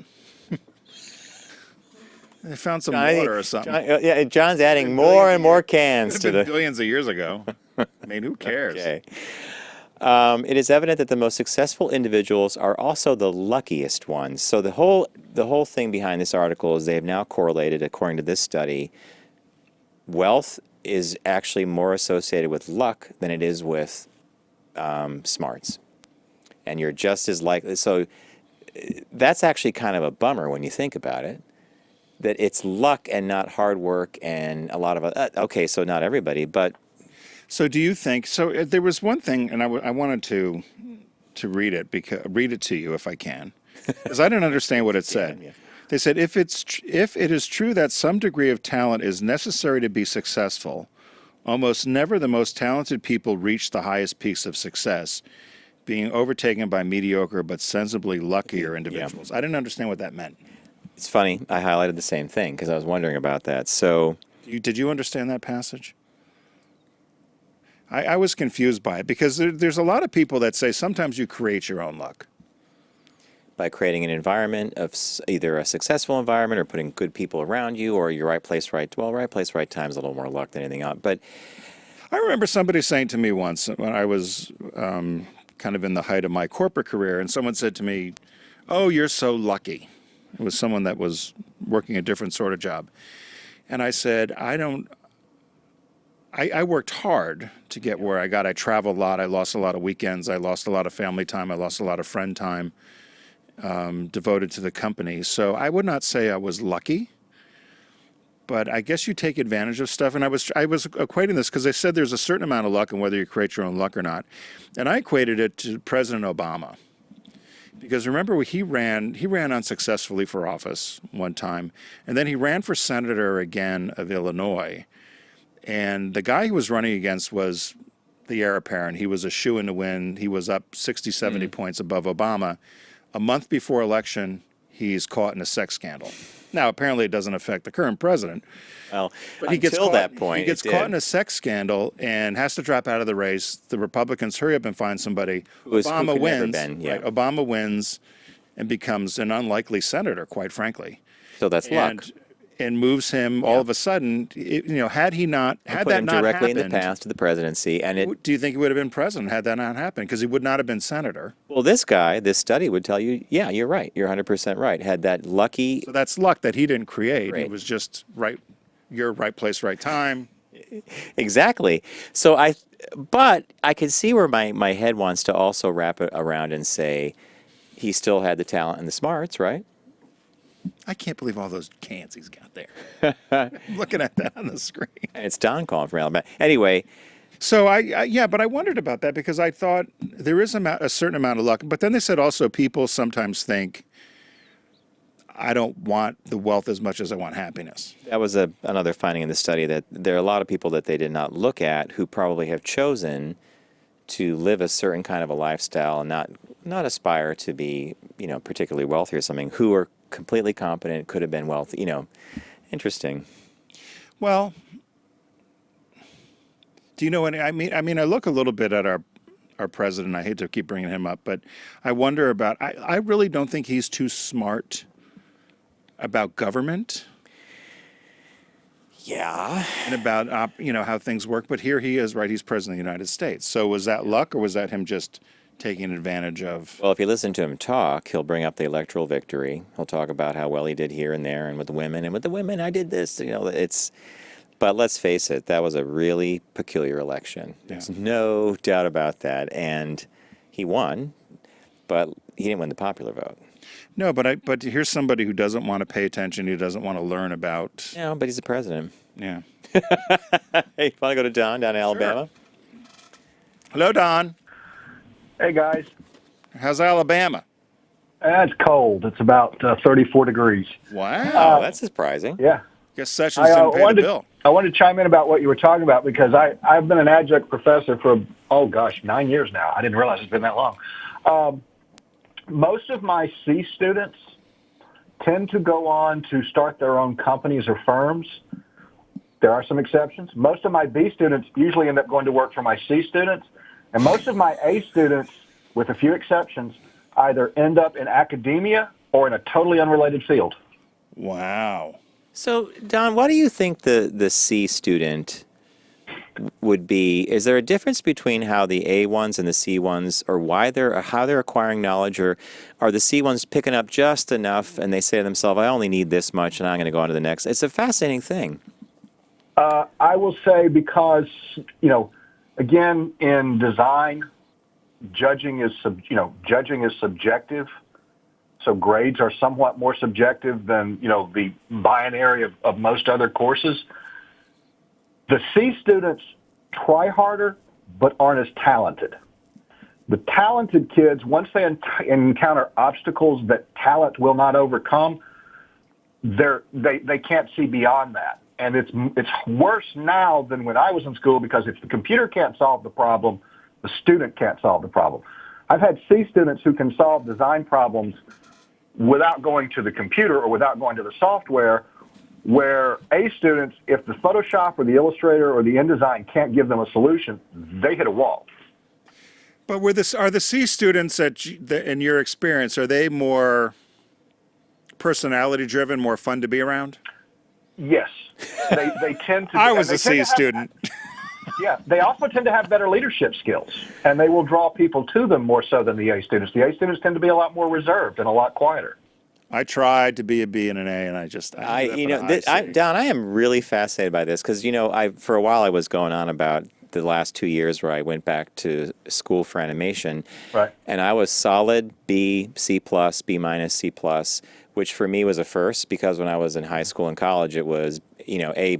They found some water or something. John's adding more and more cans to the billions of years ago. I mean, who cares? Okay. It is evident that the most successful individuals are also the luckiest ones. So the whole thing behind this article is they have now correlated, according to this study, wealth is actually more associated with luck than it is with smarts. And you're just as likely. So that's actually kind of a bummer when you think about it, that it's luck and not hard work and a lot of okay, so not everybody, but. So do you think, there was one thing, and I wanted to read it to you if I can, because I didn't understand what it said. Yeah. They said, if it is true that some degree of talent is necessary to be successful, almost never the most talented people reach the highest peaks of success, being overtaken by mediocre but sensibly luckier individuals. Yeah. I didn't understand what that meant. It's funny. I highlighted the same thing because I was wondering about that. So, did you understand that passage? I was confused by it because there's a lot of people that say sometimes you create your own luck. By creating an environment of either a successful environment or putting good people around you or your right place, right time is a little more luck than anything else. But I remember somebody saying to me once when I was kind of in the height of my corporate career, and someone said to me, "Oh, you're so lucky." It was someone that was working a different sort of job. And I said, I worked hard to get where I got. I traveled a lot. I lost a lot of weekends. I lost a lot of family time. I lost a lot of friend time devoted to the company. So I would not say I was lucky, but I guess you take advantage of stuff. And I was equating this because they said there's a certain amount of luck and whether you create your own luck or not. And I equated it to President Obama. Because remember, he ran unsuccessfully for office one time, and then he ran for senator again of Illinois. And the guy he was running against was the heir apparent. He was a shoo-in to win. He was up 60, 70 points above Obama. A month before election, he's caught in a sex scandal. Now, apparently it doesn't affect the current president. Well, but he gets until caught, that point, he gets caught in a sex scandal and has to drop out of the race. The Republicans hurry up and find somebody. Obama wins. Right, Obama wins and becomes an unlikely senator, quite frankly. So that's luck. And moves him all of a sudden. Had he not had that not directly happened, in the path to the presidency, and do you think he would have been president had that not happened? Because he would not have been senator. Well, this study would tell you, yeah, you're right. You're 100% right. Had that lucky. So that's luck that he didn't create. It was just right. You're right place, right time. Exactly. But I could see where my head wants to also wrap it around and say he still had the talent and the smarts, right? I can't believe all those cans he's got there. I'm looking at that on the screen. It's Don calling from Alabama. Anyway. So but I wondered about that because I thought there is a certain amount of luck. But then they said also people sometimes think, I don't want the wealth as much as I want happiness. That was another finding in the study, that there are a lot of people that they did not look at who probably have chosen to live a certain kind of a lifestyle and not aspire to be, particularly wealthy or something, who are completely competent, could have been wealthy, interesting. Well, do you know what I mean? I look a little bit at our president. I hate to keep bringing him up, but I wonder about, I really don't think he's too smart about government. Yeah. And about, how things work. But here he is, right? He's president of the United States. So was that luck or was that him just taking advantage of? Well, if you listen to him talk, he'll bring up the electoral victory. He'll talk about how well he did here and there and with the women. And with the women, I did this. But let's face it, that was a really peculiar election. There's no doubt about that. And he won, but he didn't win the popular vote. No, but here's somebody who doesn't want to pay attention, who doesn't want to learn about. No, but he's the president. Yeah. Hey, you want to go to Don down in Alabama? Hello, Don. Hey, guys. How's Alabama? It's cold. It's about 34 degrees. Wow. That's surprising. Yeah. Guess Sessions didn't pay the bill. I wanted to chime in about what you were talking about because I've been an adjunct professor for, 9 years now. I didn't realize it's been that long. Most of my C students tend to go on to start their own companies or firms. There are some exceptions. Most of my B students usually end up going to work for my C students. And most of my A students, with a few exceptions, either end up in academia or in a totally unrelated field. Wow. So, Don, why do you think the C student would be? Is there a difference between how the A ones and the C ones, or how they're acquiring knowledge, or are the C ones picking up just enough and they say to themselves, I only need this much and I'm going to go on to the next? It's a fascinating thing. I will say because, again, in design, judging is subjective. So grades are somewhat more subjective than, the binary of most other courses. The C students try harder, but aren't as talented. The talented kids, once they encounter obstacles that talent will not overcome, they can't see beyond that. And it's worse now than when I was in school because if the computer can't solve the problem, the student can't solve the problem. I've had C students who can solve design problems without going to the computer or without going to the software, where A students, if the Photoshop or the Illustrator or the InDesign can't give them a solution, they hit a wall. But are the C students, in your experience, are they more personality-driven, more fun to be around? Yes. They tend to. I was a C student. Yeah, they also tend to have better leadership skills, and they will draw people to them more so than the A students. The A students tend to be a lot more reserved and a lot quieter. I tried to be a B and an A, and I ended up at a high C. Don, I am really fascinated by this because for a while I was going on about the last 2 years where I went back to school for animation, Right. and I was solid B, C plus, B minus, C plus, which for me was a first because when I was in high school and college, it was A,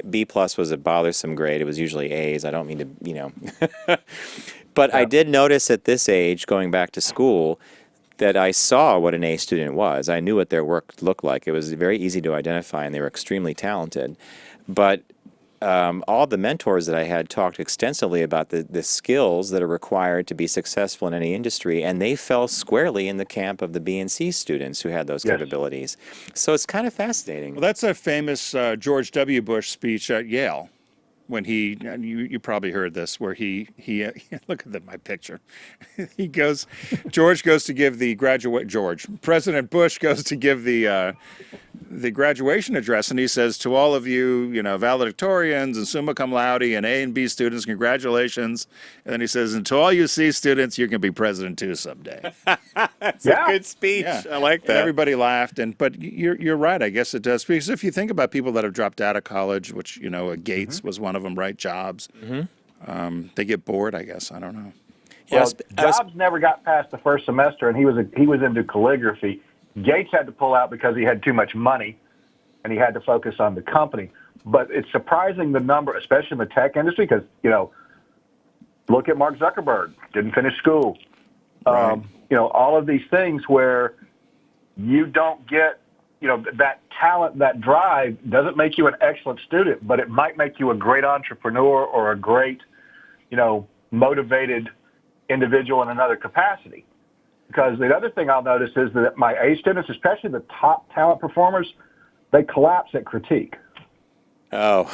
B plus was a bothersome grade. It was usually A's. I don't mean to but I did notice at this age, going back to school, that I saw what an A student was. I knew what their work looked like. It was very easy to identify, and they were extremely talented. But all the mentors that I had talked extensively about the skills that are required to be successful in any industry, and they fell squarely in the camp of the B and C students who had those capabilities. So it's kind of fascinating. Well, that's a famous George W. Bush speech at Yale. When you probably heard this, where he look at my picture. President Bush goes to give the graduation address, and he says to all of you, valedictorians and summa cum laude and A and B students, congratulations. And then he says, and to all you C students, you can be president too someday. That's a good speech. Yeah. I like that. And everybody laughed, but you're right. I guess it does, because if you think about people that have dropped out of college, which Gates was one of them, right? Jobs, they get bored. I guess I don't know. Well, Jobs never got past the first semester, and he was into calligraphy. Gates had to pull out because he had too much money, and he had to focus on the company. But it's surprising the number, especially in the tech industry, because look at Mark Zuckerberg, didn't finish school. Right. All of these things where you don't get, that talent, that drive doesn't make you an excellent student, but it might make you a great entrepreneur or a great, motivated individual in another capacity. Because the other thing I'll notice is that my A students, especially the top talent performers, they collapse at critique. Oh.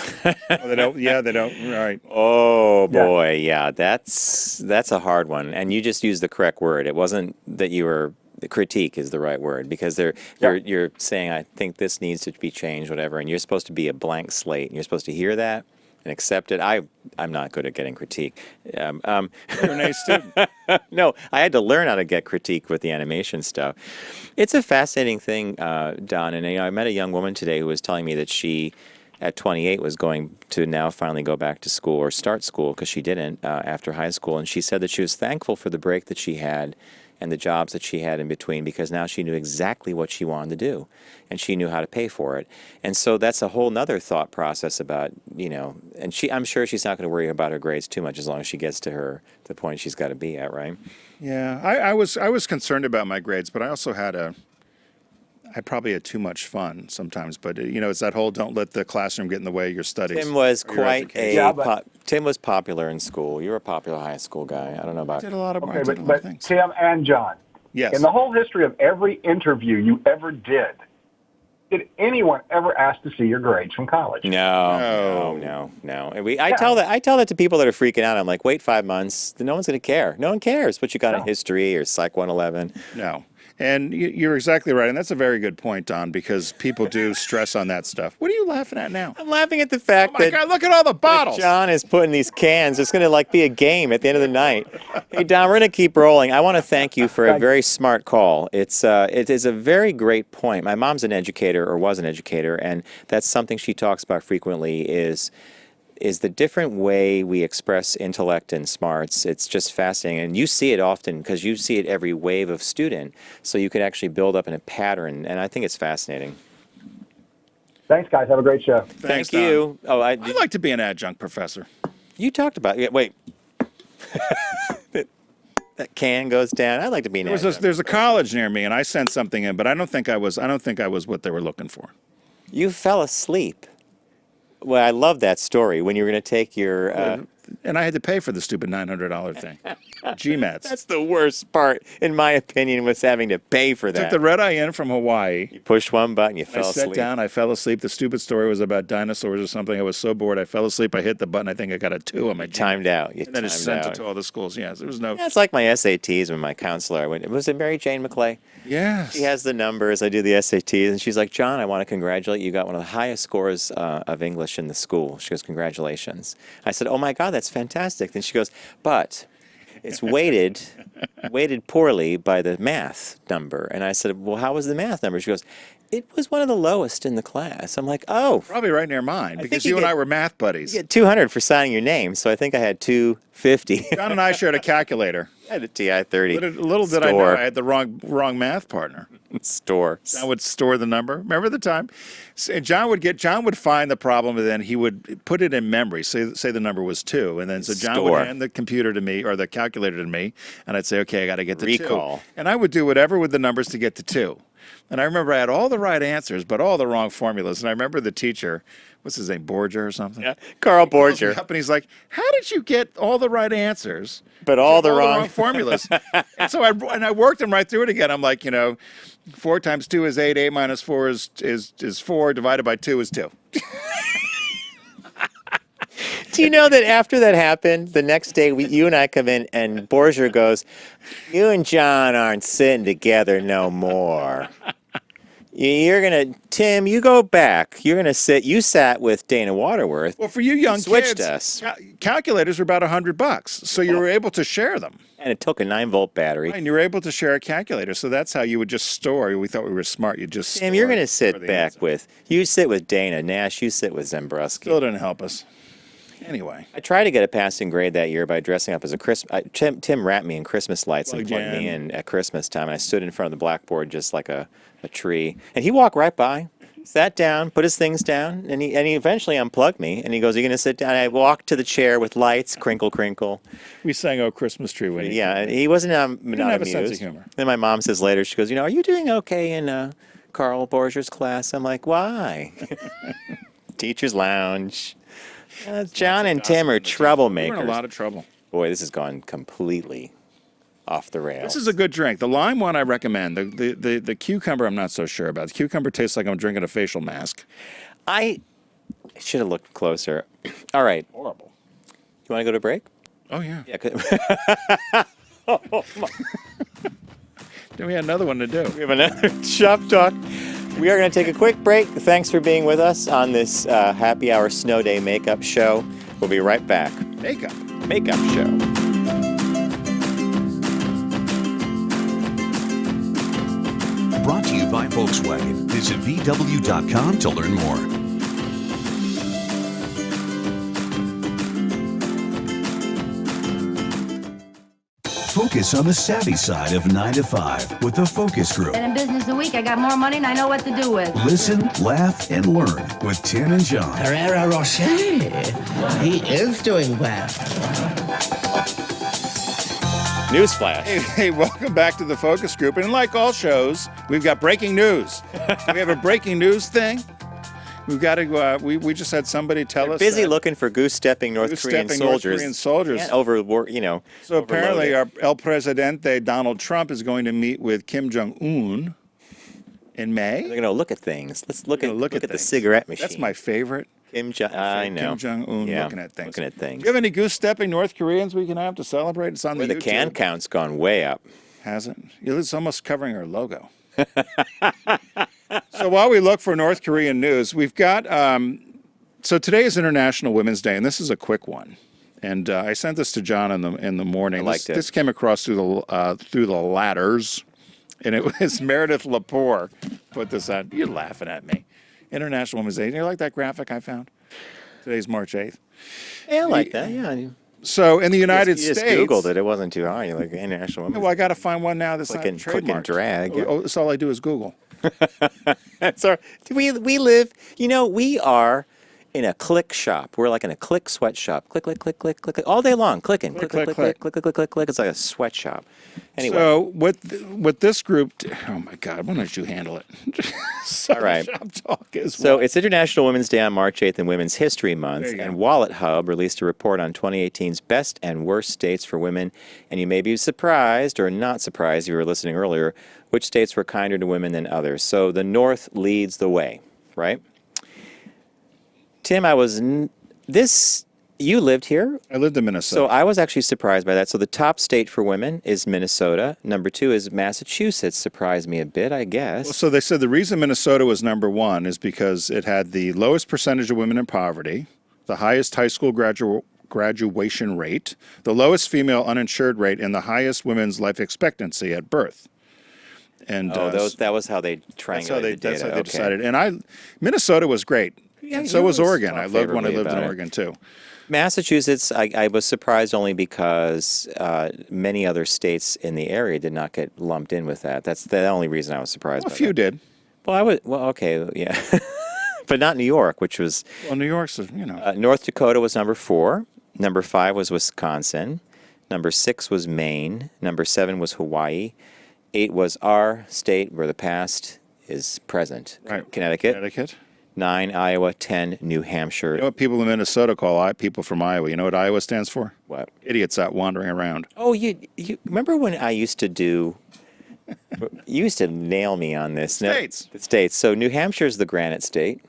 They don't. Yeah, they don't. Right. Oh boy, yeah, that's a hard one. And you just used the correct word. It wasn't that you were. Critique is the right word, because you're saying, I think this needs to be changed, whatever, and you're supposed to be a blank slate. And you're supposed to hear that and accept it. I'm not good at getting critique. You're an A student. No, I had to learn how to get critique with the animation stuff. It's a fascinating thing, Don. And I met a young woman today who was telling me that she, at 28, was going to now finally go back to school or start school, because she didn't after high school. And she said that she was thankful for the break that she had and the jobs that she had in between, because now she knew exactly what she wanted to do, and she knew how to pay for it. And so that's a whole nother thought process about, and I'm sure she's not going to worry about her grades too much as long as she gets to the point she's got to be at, right? Yeah, I was concerned about my grades, but I also I probably had too much fun sometimes, but it's that whole don't let the classroom get in the way of your studies. Tim was Tim was popular in school. You're a popular high school guy. I don't know about. I did a lot of But things. Tim and John, Yes. in the whole history of every interview you ever did anyone ever ask to see your grades from college? No. And I tell that to people that are freaking out. I'm like, wait 5 months. No one's going to care. No one cares what you got in history or Psych 111. No. And you're exactly right. And that's a very good point, Don, because people do stress on that stuff. What are you laughing at now? I'm laughing at the fact that, God, look at all the bottles. John is putting these cans. It's going to be a game at the end of the night. Hey, Don, we're going to keep rolling. I want to thank you for a very smart call. It is a very great point. My mom's an educator, or was an educator, and that's something she talks about frequently is the different way we express intellect and smarts. It's just fascinating. And you see it often because you see it every wave of student. So you can actually build up in a pattern. And I think it's fascinating. Thanks, guys. Have a great show. Thanks, Thank you. Don. I'd like to be an adjunct professor. You talked about it. Wait. That can goes down. I'd like to be an adjunct. There's a college near me, and I sent something in, but I don't think I was what they were looking for. You fell asleep. Well, I love that story when you were going to take your... and I had to pay for the stupid $900 thing. GMATs. That's the worst part, in my opinion, was having to pay for that. Took the red eye in from Hawaii. You pushed one button, you fell asleep. I sat down, I fell asleep. The stupid story was about dinosaurs or something. I was so bored, I fell asleep. I hit the button. I think I got a 2 on my GMAT. Timed out. And then it sent it to all the schools. Yes, there was no... Yeah, it's like my SATs when my counselor went. Was it Mary Jane McClay? Yes. She has the numbers. I do the SATs, and she's like, John, I want to congratulate you. You got one of the highest scores of English in the school. She goes, congratulations. I said, oh my God, that's fantastic. Then she goes, but it's weighted poorly by the math number. And I said, well, how was the math number? She goes, it was one of the lowest in the class. I'm like, oh. Probably right near mine, because you you and get- I were math buddies. You get 200 for signing your name, so I think I had 250. John and I shared a calculator. I had a TI-30. Little did I know I had the wrong math partner. Store. John would store the number. Remember the time? And John would find the problem, and then he would put it in memory. Say the number was 2, and then so John would hand the computer to me, or the calculator to me, and I'd say, okay, I got to get to 2. And I would do whatever with the numbers to get to 2. And I remember I had all the right answers, but all the wrong formulas. And I remember the teacher, what's his name, Borger or something? Yeah, Carl Borger. And he's like, how did you get all the right answers, but all the wrong formulas? And so I worked them right through it again. I'm like, 4 times 2 is 8. 8 minus 4 is 4. Divided by 2 is 2. Do you know that after that happened, the next day you and I come in and Borger goes, you and John aren't sitting together no more. Tim, you go back. You're going to sit. You sat with Dana Waterworth. Well, for you young switched kids, us. Calculators were about $100, so you were able to share them. And it took a 9-volt battery. Right, and you were able to share a calculator, so that's how you would just store. We thought we were smart. You just Tim, you're going to sit back you sit with Dana. Nash, you sit with Zembrowski. Still didn't help us. Anyway. I tried to get a passing grade that year by dressing up as a Christmas. Tim wrapped me in Christmas lights and plugged me in at Christmas time. And I stood in front of the blackboard just like a tree. And he walked right by, sat down, put his things down, and he eventually unplugged me. And he goes, "Are you going to sit down?" And I walked to the chair with lights, crinkle, crinkle. We sang "Oh Christmas Tree" when he and he wasn't didn't not have amused. a sense of humor. Then my mom says later, she goes, "Are you doing okay in Carl Borger's class?" I'm like, "Why?" Teacher's lounge. John and Tim are troublemakers. We're in a lot of trouble. Boy, this has gone completely off the rails. This is a good drink. The lime one I recommend. The cucumber I'm not so sure about. The cucumber tastes like I'm drinking a facial mask. I should have looked closer. All right. Horrible. You want to go to break? Oh, yeah. Yeah. Then we had another one to do. We have another shop talk. We are going to take a quick break. Thanks for being with us on this happy hour snow day makeup show. We'll be right back. Makeup show. Brought to you by Volkswagen. Visit VW.com to learn more. Focus on the savvy side of 9 to 5 with the Focus Group. Been in business a week. I got more money than I know what to do with. Listen, laugh, and learn with Tim and John. Herrera Rocher. He is doing well. Newsflash. Hey, welcome back to the Focus Group. And like all shows, we've got breaking news. We have a breaking news thing. We've got to. We just had somebody tell us. Busy looking for goose-stepping North Korean soldiers. Can't overwork, So apparently, our El Presidente Donald Trump is going to meet with Kim Jong Un in May. They're going to look at things. Let's look at the cigarette machine. That's my favorite. I know. Kim Jong Un looking at things. Do you have any goose-stepping North Koreans we can have to celebrate? It's on the YouTube. The can count's gone way up. Has it? It's almost covering our logo. So while we look for North Korean news, we've got. So today is International Women's Day, and this is a quick one. And I sent this to John in the morning. I liked it. This came across through the ladders, and it was Meredith Lepore put this on. You're laughing at me. International Women's Day. You like that graphic I found? Today's March 8th. Yeah, I like that. Yeah. So in the United States, you just Googled it. It wasn't too hard. You're like International Women's. Well, I got to find one now that's not trademarked. Click and drag. Oh, that's all I do is Google. That's our. We live. We are in a click shop. We're like in a click sweatshop. Click, click, click, click, click, click, all day long. Clicking. Click, click, click, click, click, click, click, click, click. It's like a sweatshop. Anyway. So what this group? Oh my God! Why don't you handle it? All right. Shop talk is so it's International Women's Day on March 8th and Women's History Month. And Wallet Hub released a report on 2018's best and worst states for women. And you may be surprised or not surprised if you were listening earlier, which states were kinder to women than others. So the North leads the way, right? Tim, you lived here? I lived in Minnesota. So I was actually surprised by that. So the top state for women is Minnesota. Number 2 is Massachusetts. Surprised me a bit, I guess. Well, so they said the reason Minnesota was number 1 is because it had the lowest percentage of women in poverty, the highest high school graduation rate, the lowest female uninsured rate, and the highest women's life expectancy at birth. And that was how they triangulated that's how they data. decided. And Minnesota was great. Yeah, and so was Oregon. talk I loved when I favorably lived in about it. Oregon too. Massachusetts, I was surprised only because many other states in the area did not get lumped in with that. That's the only reason I was surprised. A few did. Well, okay, yeah. But not New York, which was... Well, New York's, North Dakota was number 4. Number 5 was Wisconsin. Number 6 was Maine. Number 7 was Hawaii. 8 was our state where the past is present. Right. Connecticut. 9, Iowa. 10, New Hampshire. You know what people in Minnesota call people from Iowa? You know what Iowa stands for? What? Idiots out wandering around. Oh, you remember when I used to do... You used to nail me on this. States. The states. So New Hampshire is the granite state,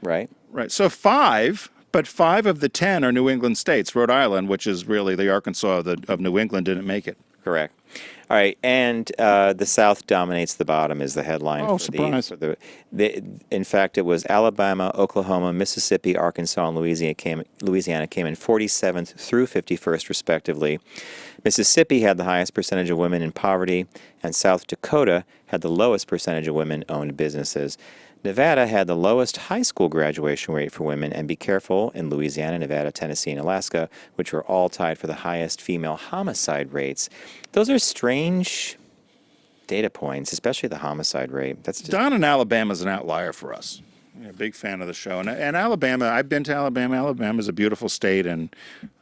right? Right. So 5, but 5 of the 10 are New England states. Rhode Island, which is really the Arkansas of New England, didn't make it. Correct. All right, and the South dominates the bottom is the headline. Oh, surprise. In fact, it was Alabama, Oklahoma, Mississippi, Arkansas, and Louisiana came in 47th through 51st, respectively. Mississippi had the highest percentage of women in poverty, and South Dakota had the lowest percentage of women-owned businesses. Nevada had the lowest high school graduation rate for women, and be careful, in Louisiana, Nevada, Tennessee, and Alaska, which were all tied for the highest female homicide rates. Those are strange data points, especially the homicide rate. That's just... Don in Alabama is an outlier for us. I'm a big fan of the show. And Alabama, I've been to Alabama. Alabama is a beautiful state and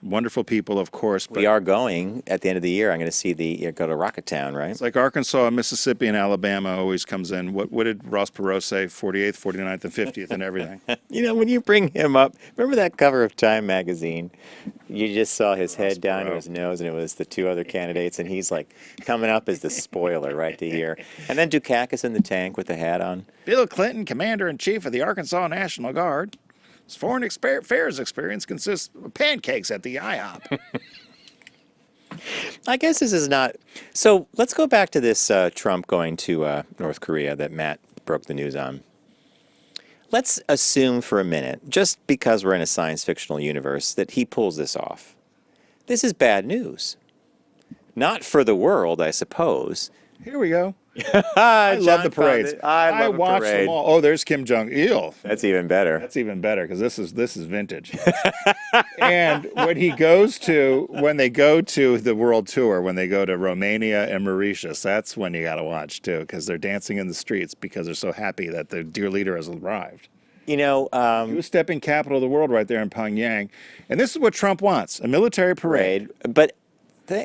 wonderful people, of course. But we are going at the end of the year. I'm going to see go to Rocketown, right? It's like Arkansas, Mississippi, and Alabama always comes in. What did Ross Perot say? 48th, 49th, and 50th and everything. You know, when you bring him up, remember that cover of Time magazine? You just saw his head down to his nose, and it was the 2 other candidates, and he's like coming up as the spoiler right to here. And then Dukakis in the tank with the hat on. Bill Clinton, Commander-in-Chief of the Arkansas National Guard. His foreign affairs experience consists of pancakes at the IHOP. I guess this is not... So let's go back to this Trump going to North Korea that Matt broke the news on. Let's assume for a minute, just because we're in a science fictional universe, that he pulls this off. This is bad news. Not for the world, I suppose. Here we go. I love the parades. I watched them all. Oh, there's Kim Jong-il. That's even better. That's even better because this is vintage. And when they go to the world tour, when they go to Romania and Mauritius, that's when you got to watch too, because they're dancing in the streets because they're so happy that their dear leader has arrived. You know, new stepping capital of the world right there in Pyongyang, and this is what Trump wants: a military parade. But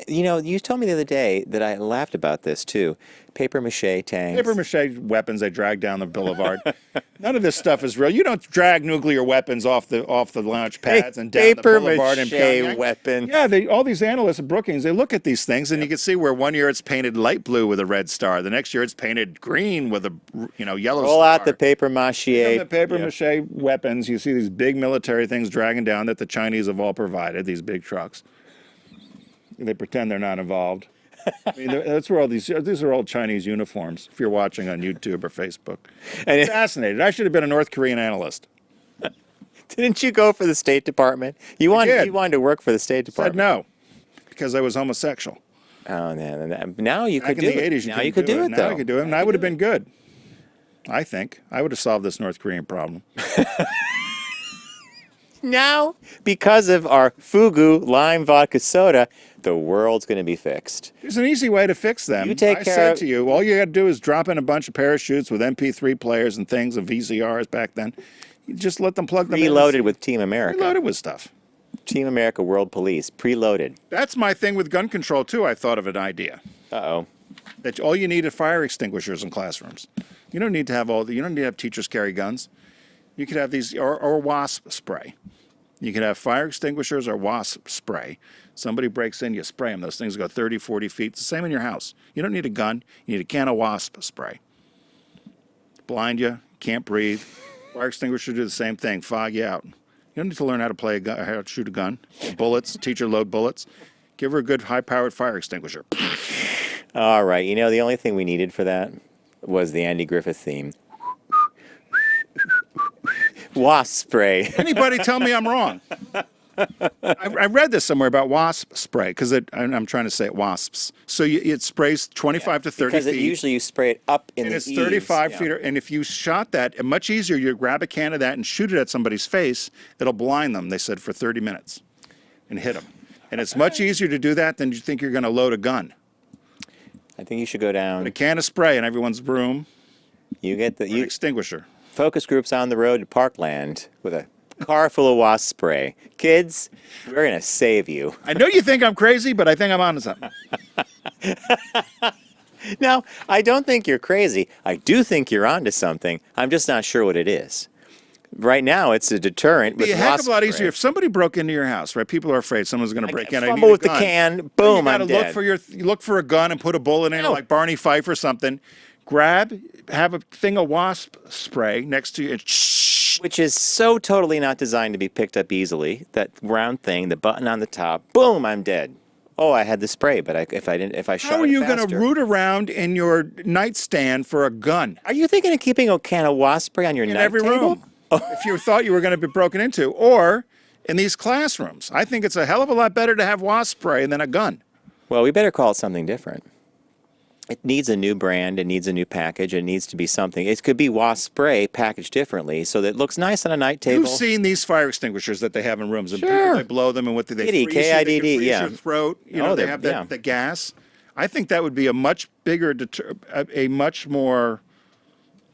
you told me the other day that I laughed about this too. Paper mache tanks. Paper mache weapons they drag down the boulevard. None of this stuff is real. You don't drag nuclear weapons off the launch pads and down the boulevard in Pyongyang. Paper mache weapons. Yeah, all these analysts at Brookings, they look at these things and you can see where one year it's painted light blue with a red star. The next year it's painted green with a yellow star. Roll out the paper mache. The paper mache weapons. You see these big military things dragging down that the Chinese have all provided, these big trucks. They pretend they're not involved. I mean, that's where these are all Chinese uniforms, if you're watching on YouTube or Facebook. And fascinated. I should have been a North Korean analyst. Didn't you go for the State Department? You wanted to work for the State Department. Said no, because I was homosexual. Oh, now you could do it. Back in the 80s, now you could do it, though. Now I could do it, and I would have been good. I think. I would have solved this North Korean problem. Now, because of our Fugu lime vodka soda, the world's going to be fixed. There's an easy way to fix them. You take I care said of... to you, all you got to do is drop in a bunch of parachutes with MP3 players and things and VCRs back then. You just let them plug them in. Preloaded with Team America. Preloaded with stuff. Team America World Police, preloaded. That's my thing with gun control, too. I thought of an idea. Uh-oh. That all you need are fire extinguishers in classrooms. You don't need to have you don't need to have teachers carry guns. You could have these, or Wasp Spray. You can have fire extinguishers or Wasp Spray. Somebody breaks in, you spray them. Those things go 30, 40 feet. It's the same in your house. You don't need a gun. You need a can of Wasp Spray. Blind you, can't breathe. Fire extinguisher do the same thing, fog you out. You don't need to learn how to play a gun, how to shoot a gun. Bullets, teacher load bullets. Give her a good high-powered fire extinguisher. All right. You know, the only thing we needed for that was the Andy Griffith theme. Wasp Spray. Anybody tell me I'm wrong? I read this somewhere about Wasp Spray because I'm trying to say it wasps. So it sprays 25 to 30 because feet. Usually you spray it up in and the it's eaves, 35 feet. And if you shot that, much easier, you grab a can of that and shoot it at somebody's face. It'll blind them, they said, for 30 minutes and hit them. And it's much easier to do that than you think you're going to load a gun. I think you should go down. Put a can of spray in everyone's room. You get the an extinguisher. Focus groups on the road to Parkland with a car full of wasp spray. Kids, we're going to save you. I know you think I'm crazy, but I think I'm onto something. No, I don't think you're crazy. I do think you're onto something. I'm just not sure what it is. Right now, it's a deterrent. It'd be a heck of a lot spray. easier if somebody broke into your house, right? People are afraid someone's going to break in. Fumble with the can, boom, I'm dead. You look for a gun and put a bullet in it, like Barney Fife or something. Have a thing of wasp spray next to you, which is so totally not designed to be picked up easily. That round thing, the button on the top, boom, I'm dead. Oh, I had the spray, but if I shot it How are you faster. going to root around in your nightstand for a gun? Are you thinking of keeping a can of wasp spray on your night every table? room? If you thought you were going to be broken into, or in these classrooms, I think it's a hell of a lot better to have wasp spray than a gun. Well, we better call it something different. It needs a new brand. It needs a new package. It needs to be something. It could be wasp spray packaged differently so that it looks nice on a night table. You've seen these fire extinguishers that they have in rooms, and Sure. people, they blow them, and what do they freeze you? They can freeze yeah. your throat. They have the gas. I think that would be a much bigger, a much more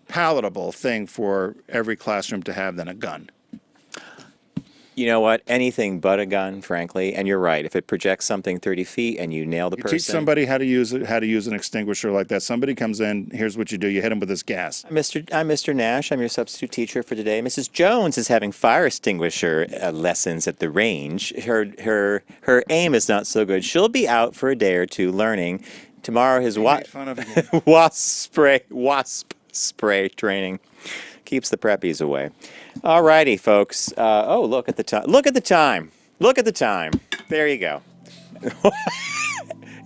palatable thing for every classroom to have than a gun. You know what? Anything but a gun, frankly. And you're right. If it projects something 30 feet and you nail the person. Teach somebody how to use an extinguisher like that. Somebody comes in, here's what you do. You hit them with this gas. I'm Mr. Nash. I'm your substitute teacher for today. Mrs. Jones is having fire extinguisher lessons at the range. Her aim is not so good. She'll be out for a day or two learning. Tomorrow his wasp spray training keeps the preppies away. All righty, folks. Look at the time. Look at the time. Look at the time. There you go.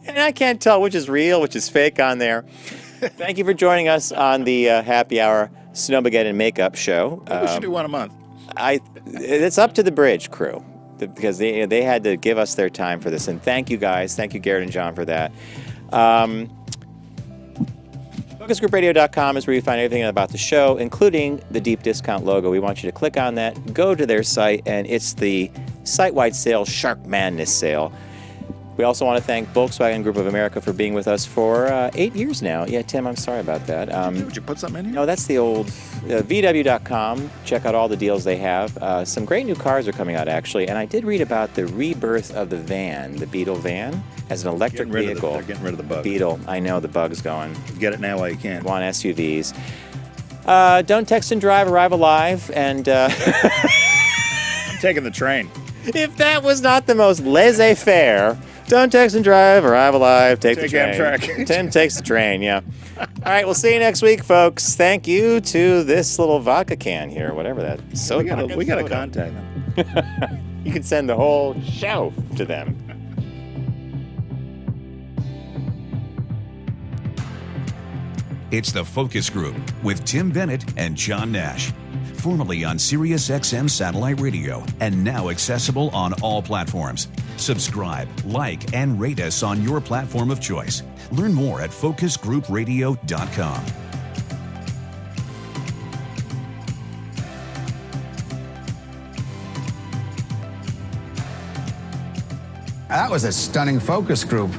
And I can't tell which is real, which is fake on there. Thank you for joining us on the Happy Hour Snowmageddon Makeup Show. We should do one a month. It's up to the bridge crew because they had to give us their time for this. And thank you guys. Thank you, Garrett and John, for that. FocusGroupRadio.com is where you find everything about the show, including the deep discount logo. We want you to click on that, go to their site, and it's the site-wide sale, Shark Madness sale. We also want to thank Volkswagen Group of America for being with us for 8 years now. Yeah, Tim, I'm sorry about that. Would you put something in here? No, that's the old VW.com. Check out all the deals they have. Some great new cars are coming out, actually, and I did read about the rebirth of the van, the Beetle van, as an electric vehicle. They're getting rid of the bug. Beetle, I know the bug's going. Get it now while you can. Want SUVs. Don't text and drive, arrive alive, and... I'm taking the train. If that was not the most laissez-faire... Don't text and drive, arrive alive, take the train. Amtrak. Tim takes the train, yeah. All right, we'll see you next week, folks. Thank you to this little vodka can here, whatever that soda. We got to contact them. You can send the whole show to them. It's the Focus Group with Tim Bennett and John Nash. Formerly on Sirius XM Satellite Radio and now accessible on all platforms. Subscribe, like, and rate us on your platform of choice. Learn more at focusgroupradio.com. That was a stunning focus group.